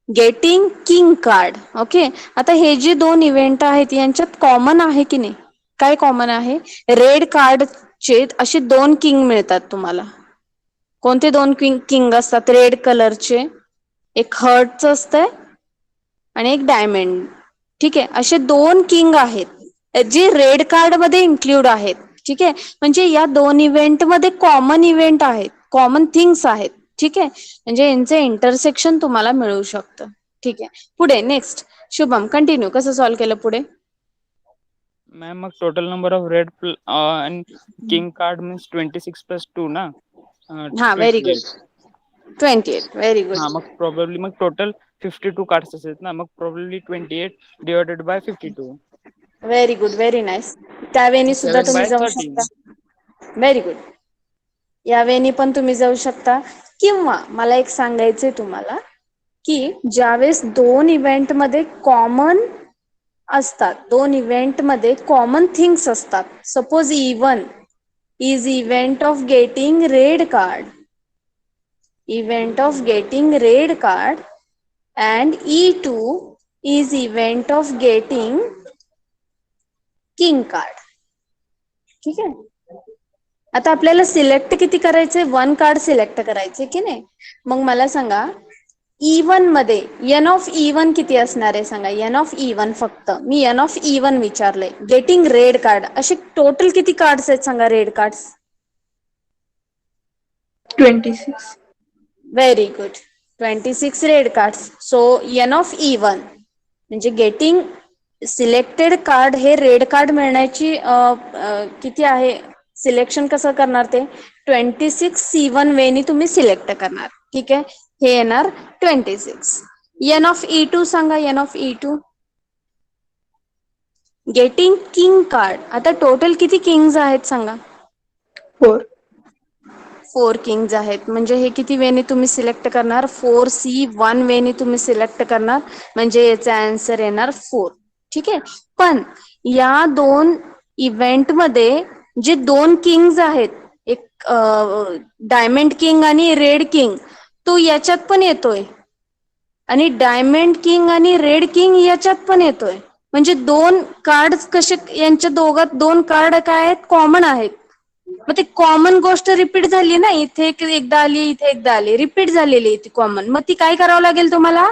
getting king card. Okay, आता हे जे 2 इव्हेंट आहेत यांच्यात कॉमन आहे की नाही? काय कॉमन आहे? रेड कार्डचे असे 2 किंग मिळतात तुम्हाला. कोणते 2 किंग असतात रेड कलरचे? एक हर्टच असतंय आणि एक डायमंड. ठीक आहे, असे 2 किंग आहेत जे रेड कार्ड मध्ये इन्क्लूड आहेत. ठीक आहे, म्हणजे या 2 इव्हेंट मध्ये कॉमन इव्हेंट आहेत, कॉमन थिंग्स आहेत. ठीक आहे, म्हणजे यांचे इंटरसेक्शन तुम्हाला मिळू शकतं. ठीक आहे, पुढे नेक्स्ट शुभम कंटिन्यू. कसं सॉल्व्ह केलं पुढे? मॅम मग total number of red and king card means 26 plus 2 ना. हा, व्हेरी गुड. 28. 28, very good. हा, मग प्रोबेबली मग टोटल 52 कार्ड्स असेल ना, मग probably 28 divided by 52. Very good, very nice. त्यावेळी सुद्धा 7 तुम्ही बाय जाऊ 13. शकता. Very good. यावेळी पण तुम्ही जाऊ शकता. किंवा मला एक सांगायचंय तुम्हाला की ज्यावेळेस दोन इव्हेंट मध्ये कॉमन असतात, दोन इव्हेंट मध्ये कॉमन थिंग्स असतात. Suppose E1 is event of getting red card, event of getting red card, and E2 is event of getting king card. ठीक आहे. आता आपल्याला सिलेक्ट किती करायचंय? 1 कार्ड सिलेक्ट करायचे की नाही. मग मला सांगा E1 मध्ये एन ऑफ E1 किती असणार आहे सांगा. एन ऑफ E1, फक्त मी एन ऑफ E1 विचारलंय. गेटिंग रेड कार्ड असे टोटल किती कार्ड्स आहेत सांगा, red cards? 26. Very good. 26 red cards. So N of E1 म्हणजे गेटिंग सिलेक्टेड कार्ड हे रेड कार्ड मिळण्याची किती आहे, सिलेक्शन कसं करणार ते 26 C1 वेनी तुम्ही सिलेक्ट करणार. ठीक आहे. हे येणार 26. एन ऑफ E2 सांगा. N of E2 getting king card. आता टोटल किती किंग्स आहेत सांगा. 4. 4 किंग्स आहेत. म्हणजे हे किती वेने तुम्ही सिलेक्ट करणार? 4C1 वेने तुम्ही सिलेक्ट करणार. म्हणजे याचा आन्सर येणार 4. ठीक आहे. पण या दोन इव्हेंट मध्ये जे दोन किंग्स आहेत, एक डायमंड किंग आणि रेड किंग, तो याच्यात पण येतोय. आणि डायमंड किंग आणि रेड किंग याच्यात पण येतोय. म्हणजे दोन कार्ड कसे, यांच्या दोघात दोन कार्ड काय आहेत, कॉमन आहेत. मग ते कॉमन गोष्ट रिपीट झाली ना, इथे एकदा आली, इथे एकदा आली, रिपीट झालेली ती कॉमन. मग ती काय करावं लागेल तुम्हाला?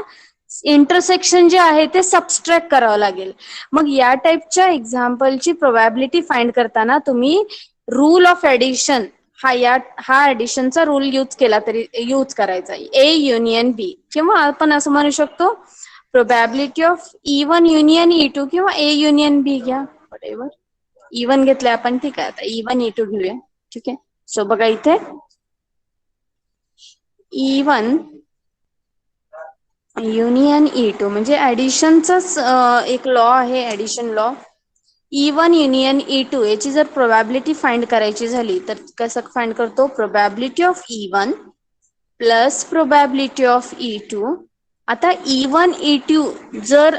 इंटरसेक्शन जे आहे ते सबस्ट्रॅक्ट करावं लागेल. मग या टाईपच्या एक्झाम्पलची प्रोबॅबिलिटी फाइंड करताना तुम्ही रूल ऑफ ऍडिशन हा ऍडिशनचा रूल यूज केला तरी यूज करायचा. A युनियन B, किंवा आपण असं म्हणू शकतो probability of E1 union E2, किंवा A युनियन B घ्या, व्हॉटएव्हर. E1 घेतलंय आपण, ठीक आहे. आता E1 E2 घेऊया. ठीक आहे. सो बघा इथे E1 युनियन E2 म्हणजे ऍडिशनचाच एक लॉ आहे, addition law. E1 union E2 याची जर प्रोबॅबिलिटी फाइंड करायची झाली तर कसं फाइंड करतो? Probability of E1 plus probability of E2. आता E1 E2 जर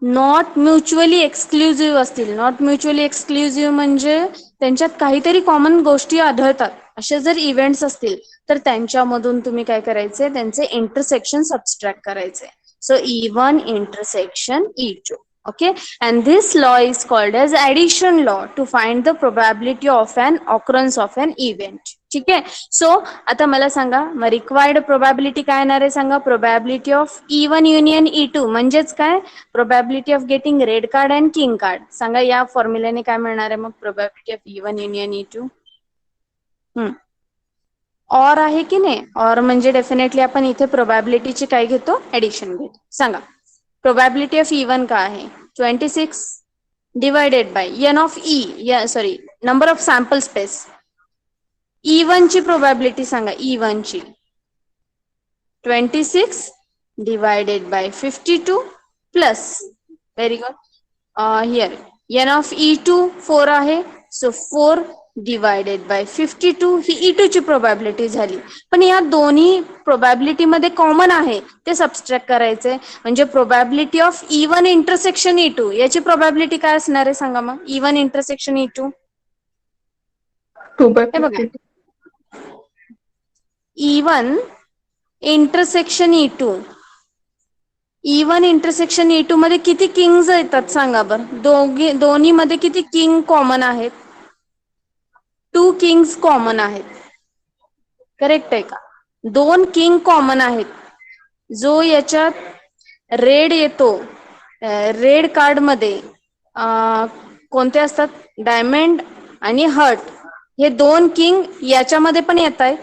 नॉट म्युच्युअली एक्सक्लुझिव्ह असतील, नॉट म्युच्युअली एक्सक्लुझिव्ह म्हणजे त्यांच्यात काहीतरी कॉमन गोष्टी आढळतात, असे जर इव्हेंट्स असतील तर त्यांच्यामधून तुम्ही काय करायचे? त्यांचे इंटरसेक्शन सबस्ट्रॅक्ट करायचे. So E1 intersection E2. Okay, and this law is called as addition law to find the probability of an occurrence of an event. ठीक आहे. सो आता मला सांगा, मग रिक्वायर्ड प्रोबॅबिलिटी काय येणार आहे सांगा. Probability of E1 union E2 म्हणजेच काय? Probability of getting red card and king card. सांगा या फॉर्म्युल्याने काय मिळणार आहे मग? Probability of E1 union E2. Or आहे की नाही? ऑर म्हणजे डेफिनेटली आपण इथे प्रोबॅबिलिटीची काय घेतो? ऍडिशन घेतो. सांगा प्रोबॅबिलिटी ऑफ E1 काय आहे? 26 divided by N of sorry number of sample space. E1 ची प्रोबॅबिलिटी सांगा. E1 ची 26 divided by 52 plus, very good, here N of E2 4 आहे. So 4 divided by 52 he E2 ची प्रोबॅबिलिटी झाली. पण या दोन्ही प्रोबॅबिलिटी मध्ये कॉमन आहे ते सबस्ट्रॅक्ट करायचे. म्हणजे probability of E1 intersection E2 याची प्रोबॅबिलिटी काय असणार आहे सांगा मग. E1 इंटरसेक्शन E2 2 by हे बघा, 52. E1 intersection E2. E1 intersection E2 मध्ये किती किंग्स येतात सांगा बर. दोन्ही मध्ये किती किंग कॉमन आहेत? 2 किंग्स कॉमन आहेत. करेक्ट आहे का? 2 किंग कॉमन आहेत. जो याच्यात रेड येतो, रेड कार्ड मध्ये कोणते असतात? डायमंड आणि हर्ट. हे 2 किंग याच्यामध्ये पण येत आहेत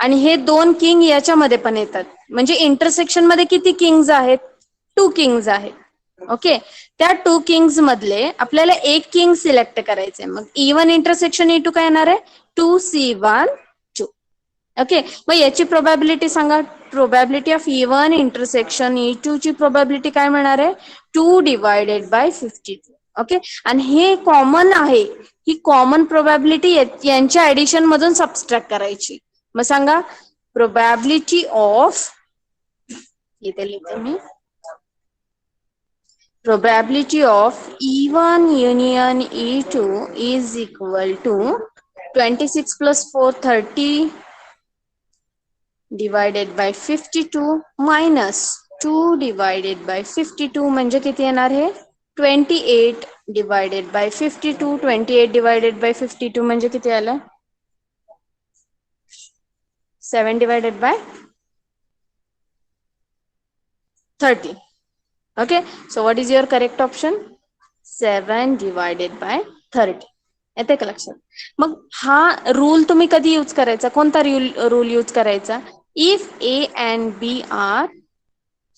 आणि हे 2 किंग याच्यामध्ये पण येतात. म्हणजे इंटरसेक्शन मध्ये किती किंग्स आहेत? 2 किंग्स आहेत. ओके. त्या 2 किंग्स मधले आपल्याला एक किंग सिलेक्ट करायचंय. मग E1 इंटरसेक्शन E2 काय येणार आहे? 2C1 2. ओके, मग याची प्रोबॅबिलिटी सांगा. Probability of E1 intersection E2 ची प्रोबॅबिलिटी काय मिळणार आहे? 2 डिवायडेड बाय 52. ओके, आणि हे कॉमन आहे. ही कॉमन प्रोबॅबिलिटी यांच्या ऍडिशन मधून सबस्ट्रॅक्ट करायची. मग सांगा प्रोबॅबिलिटी ऑफ, इथे लिहिते मी, probability of E1 union E2 is equal to 26 plus 4 30 divided by 52 minus 2 divided by 52 म्हणजे किती येणार आहे? 28 divided by 52. 28 divided by 52 म्हणजे किती आलं? 7 divided by 30. Okay, so what is your correct option? 7 divided by 30. येते का लक्षात? मग हा रूल तुम्ही कधी यूज करायचा? कोणता रूल यूज करायचा? If A and B are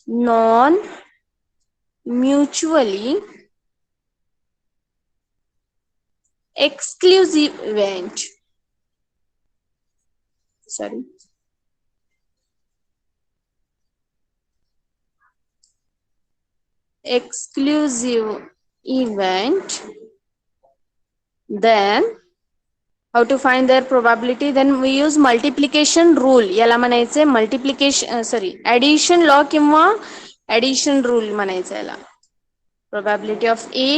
non mutually exclusive event. Sorry. Exclusive event, then how to find their probability? Then we use multiplication rule. याला म्हणायचे multiplication, addition law किंवा addition rule म्हणायचे याला. Probability of A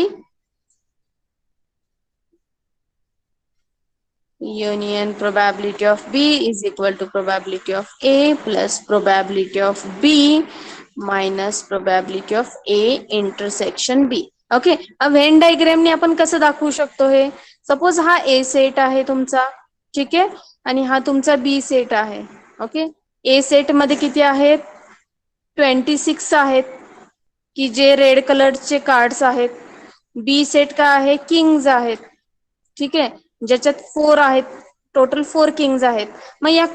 union probability of B is equal to probability of A plus probability of B minus probability of A intersection B. Okay, Venn डायग्रामने आपण कसं दाखवू शकतो हे? सपोज हा A सेट आहे तुमचा, ठीक आहे, आणि हा तुमचा B सेट आहे. ओके, A सेट मध्ये किती आहेत? 26 आहेत, की जे रेड कलरचे कार्ड्स आहेत. B सेट काय आहे? किंग्स आहेत, ठीक आहे, ज्याच्यात 4 आहेत, टोटल 4 किंग्स आहेत. मग या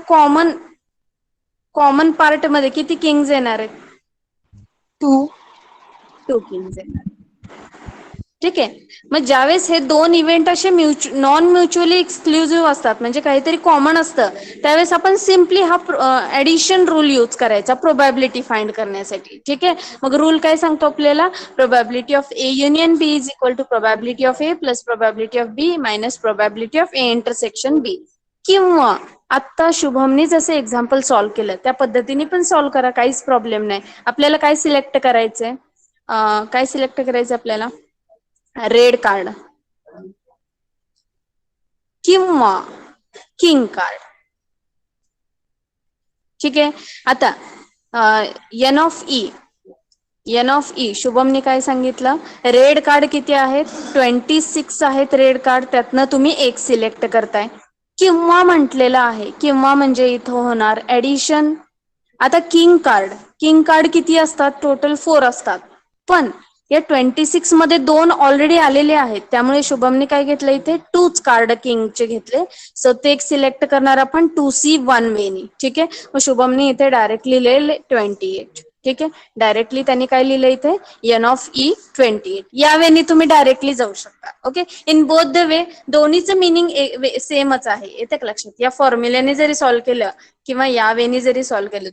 कॉमन पार्ट मध्ये किती किंग्स येणार आहेत? 2 किंग्स येणार. ठीक आहे, मग ज्यावेळेस हे दोन इव्हेंट असे नॉन म्युच्युअली एक्सक्लुझिव्ह असतात, म्हणजे काहीतरी कॉमन असतं, त्यावेळेस आपण सिम्पली हा ऍडिशन रूल यूज करायचा प्रोबॅबिलिटी फाइंड करण्यासाठी. ठीक आहे, मग रूल काय सांगतो आपल्याला? Probability of A union B is equal to probability of A plus probability of B minus probability of A intersection B. किंवा आता शुभमनी जसे एक्झाम्पल सॉल्व्ह केलं त्या पद्धतीने पण सॉल्व्ह करा, काहीच प्रॉब्लेम नाही. आपल्याला काय सिलेक्ट करायचंय? काय सिलेक्ट करायचं आपल्याला? रेड कार्ड किंवा किंग कार्ड. ठीक आहे, आता एन ऑफ ई शुभमने काय सांगितलं? रेड कार्ड किती आहेत? 26 आहेत रेड कार्ड, त्यातनं तुम्ही एक सिलेक्ट करताय. किंवा म्हटलेलं आहे, किंवा म्हणजे इथं होणार ऍडिशन. आता किंग कार्ड किती असतात? टोटल 4 असतात, पण या 26 मध्ये 2 ऑलरेडी आलेले आहेत, त्यामुळे शुभमने काय घेतलं? इथे 2च कार्ड किंगचे घेतले. सो ते एक सिलेक्ट करणार आपण 2C1 वेनी. ठीक आहे, मग शुभमने इथे डायरेक्टली लिहिले 28. ठीक आहे, डायरेक्टली त्यांनी काय लिहिलं इथे? N of E 28. या वेनी तुम्ही डायरेक्टली जाऊ शकता. Okay, in both the way दोन्हीचं मिनिंग सेमच आहे, येते का लक्षात? या फॉर्म्युल्याने जरी सॉल्व्ह केलं किंवा या वेनी जरी सॉल्व्ह केलं,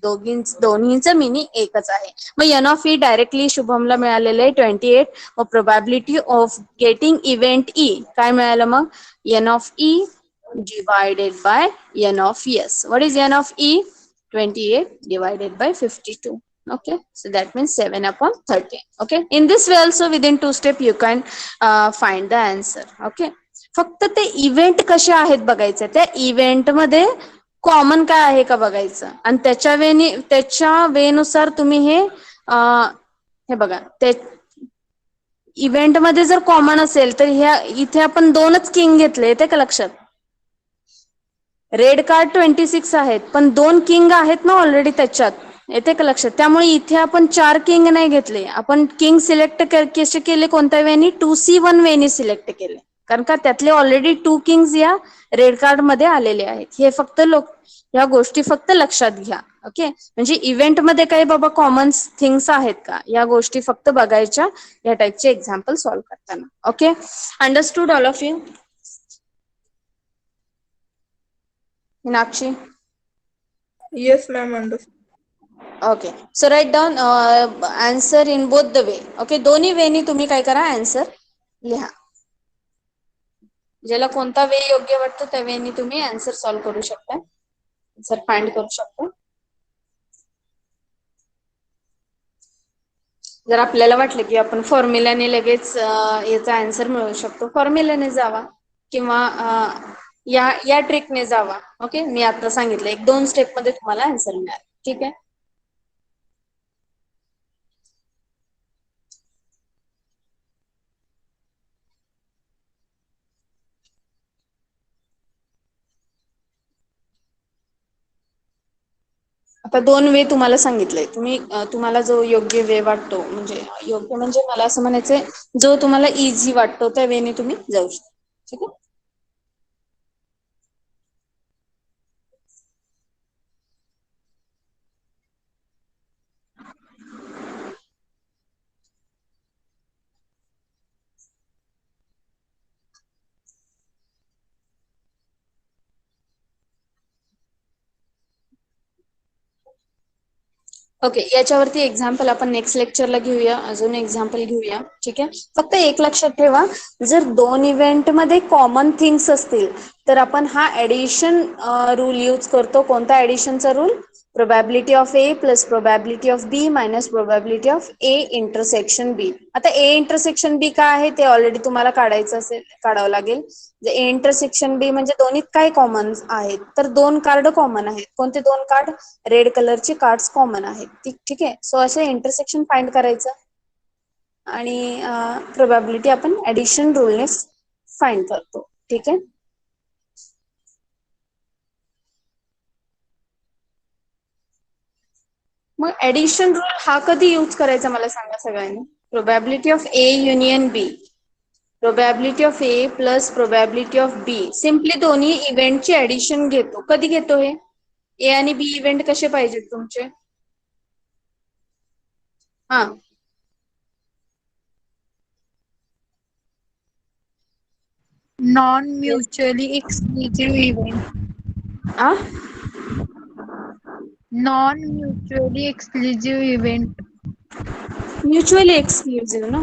दोन्हीचं मिनिंग एकच आहे. मग एन ऑफ ई डायरेक्टली शुभमला मिळालेलं आहे 28. मग probability of getting event E काय मिळालं? मग N of E divided by N of S. What is N of E? 28 divided by 52. Okay, so that means 7/30. Okay, in this way also within 2 steps you can find the answer. Okay, फक्त ते event कसे आहेत बघायचं, त्या event मध्ये common काय आहे का बघायचं, आणि त्याच्या वेनुसार तुम्ही हे बघा. ते इव्हेंट मध्ये जर कॉमन असेल तर इथे आपण 2च किंग घेतले, येते का लक्षात? रेड कार्ड 26 आहेत, पण 2 किंग आहेत ना ऑलरेडी त्याच्यात, येते का लक्षात? त्यामुळे इथे आपण 4 किंग नाही घेतले, आपण किंग सिलेक्ट कसे केले? कोणत्या वेनी? 2C1 वेनी सिलेक्ट केले. कारण का त्यातले ऑलरेडी 2 किंग्स या रेड कार्ड मध्ये आलेले आहेत. हे फक्त या गोष्टी फक्त लक्षात घ्या. ओके, म्हणजे इव्हेंट मध्ये काही बाबा कॉमन थिंग्स आहेत का, या गोष्टी फक्त बघायच्या या टाइपचे एक्झाम्पल सॉल्व्ह करताना. Okay, understood all of you? Meenakshi? Yes, ma'am. Understood. Okay, so write down answer in both the way. Okay, दोन्ही वेनी तुम्ही काय करा, आन्सर लिहा. ज्याला कोणता वे योग्य वाटतो त्या वेनी तुम्ही आन्सर सॉल्व्ह करू शकता, आन्सर फाइंड करू शकता. जर आपल्याला वाटलं की आपण फॉर्म्युलाने लगेच याचा आन्सर मिळवू शकतो, फॉर्म्युलाने जावा किंवा या ट्रिकने जावा. ओके, मी आता सांगितलं 1-2 स्टेप मध्ये तुम्हाला आन्सर मिळाल. ठीक आहे. आता 2 वे तुम्हाला सांगितलंय, तुम्हाला जो योग्य वे वाटतो, म्हणजे योग्य म्हणजे मला असं म्हणायचंय जो तुम्हाला इझी वाटतो त्या वेने तुम्ही जाऊ शकता. ठीक आहे. ओके, याच्यावरती एक्झाम्पल आपण नेक्स्ट लेक्चरला घेऊया, अजून एक्झाम्पल घेऊया. ठीक आहे. फक्त एक लक्षात ठेवा, जर 2 इव्हेंट मध्ये कॉमन थिंग्स असतील तर आपण हा ऍडिशन रूल यूज करतो. कोणता ऍडिशनचा rule? Probability of A plus probability of B minus probability of A intersection B. आता ए इंटरसेक्शन बी काय आहे ते ऑलरेडी तुम्हाला काढावं लागेल. ए इंटरसेक्शन बी म्हणजे दोन्हीत काय कॉमन आहेत, तर 2 कार्ड कॉमन आहेत. कोणते 2 कार्ड? रेड कलरचे कार्ड्स कॉमन आहेत. ठीक आहे. सो असे इंटरसेक्शन फाइंड करायचं आणि प्रोबॅबिलिटी आपण ऍडिशन रूलने फाइंड करतो. ठीक आहे. मग ऍडिशन रूल हा कधी यूज करायचा मला सांगा सगळ्यांनी. Probability of A union B, probability of A plus probability of B. Simply दोन्ही इव्हेंटची ऍडिशन घेतो. कधी घेतो हे? ए आणि बी इव्हेंट कसे पाहिजेत तुमचे? हा, Non-mutually exclusive event. आ Non-mutually exclusive event. Mutually exclusive ना,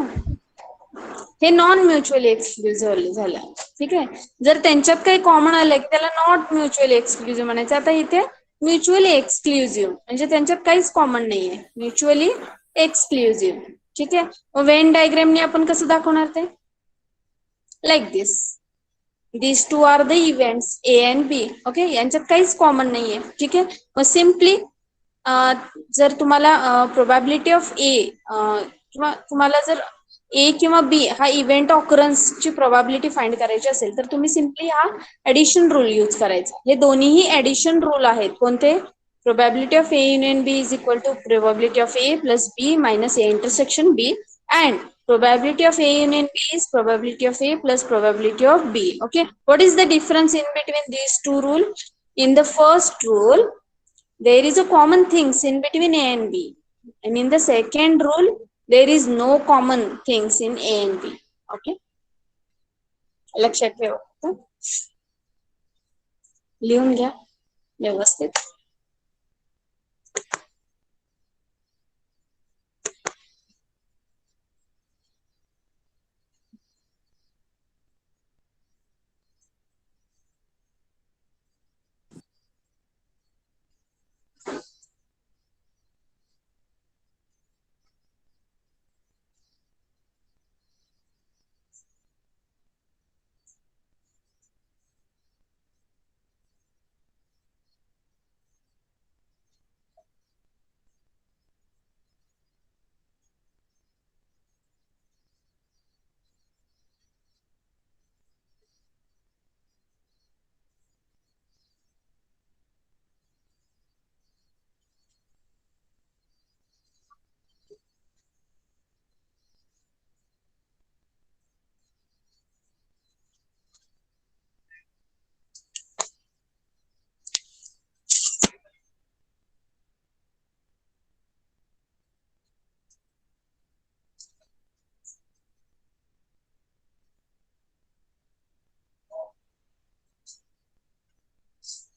हे नॉन म्युच्युअली एक्सक्लुझिव्ह झालं. ठीक आहे. जर त्यांच्यात काही कॉमन आलं की त्याला नॉट म्युच्युअली एक्सक्लुझिव्ह म्हणायचं. आता इथे म्युच्युअली एक्सक्लुझिव्ह म्हणजे त्यांच्यात काहीच कॉमन नाहीये, म्युच्युअली एक्सक्लुझिव्ह. ठीक आहे. मग वेन डायग्रामने आपण कसं दाखवणार ते? Like this. These two are the events A and B. Okay, यांच्यात काहीच कॉमन नाहीये. ठीक आहे. मग सिम्पली जर तुम्हाला प्रोबॅबिलिटी ऑफ ए किंवा तुम्हाला जर ए किंवा बी हा इव्हेंट ऑकरन्सची प्रोबॅबिलिटी फाइंड करायची असेल तर तुम्ही सिम्पली हा ऍडिशन रूल यूज करायचा. हे दोन्हीही ऍडिशन रूल आहेत. कोणते? Probability of A union B is equal to probability of A plus B minus A intersection B, and probability of A union B is probability of A plus probability of B. Okay, what is the difference in between these two rules? In the first rule there is a common things in between A and B, and in the second rule there is no common things in A and B. Okay, लक्षात ठेवा, लिहून घ्या व्यवस्थित.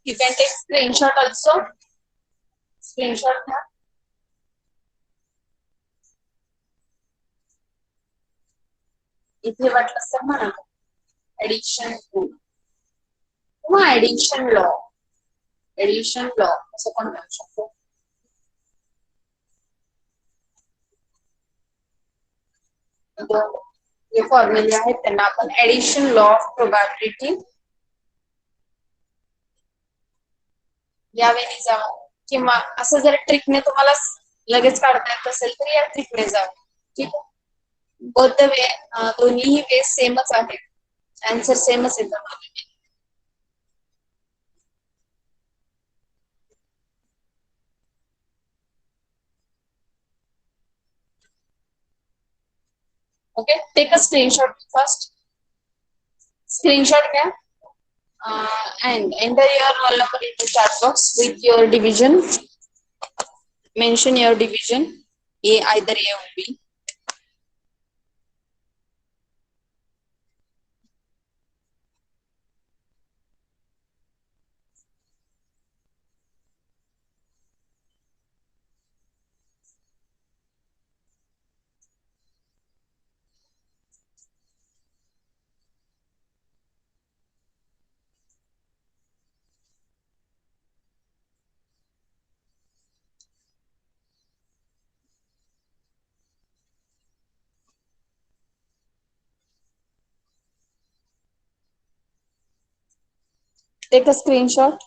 You can take screenshot also. Screenshot घ्या. इथे वाटलं तर म्हणा एडिशन रूल किंवा एडिशन लॉ असं पण म्हणू शकतो. जे फॉर्म्युले आहेत त्यांना आपण एडिशन लॉ ऑफ प्रोबॅबिलिटी यावेळी जाऊ किंवा असं जर ट्रिकने तुम्हाला लगेच काढता येत असेल तर या ट्रिकने जाऊ. ठीक आहे. बोथ द वे दोन्हीही वे सेमच आहे. आन्सर सेमच येतं. Okay, take a screenshot first. Screenshot घ्या. And enter your roll number in the chat box with your division. Mention your division. Either A or B. Take a screenshot.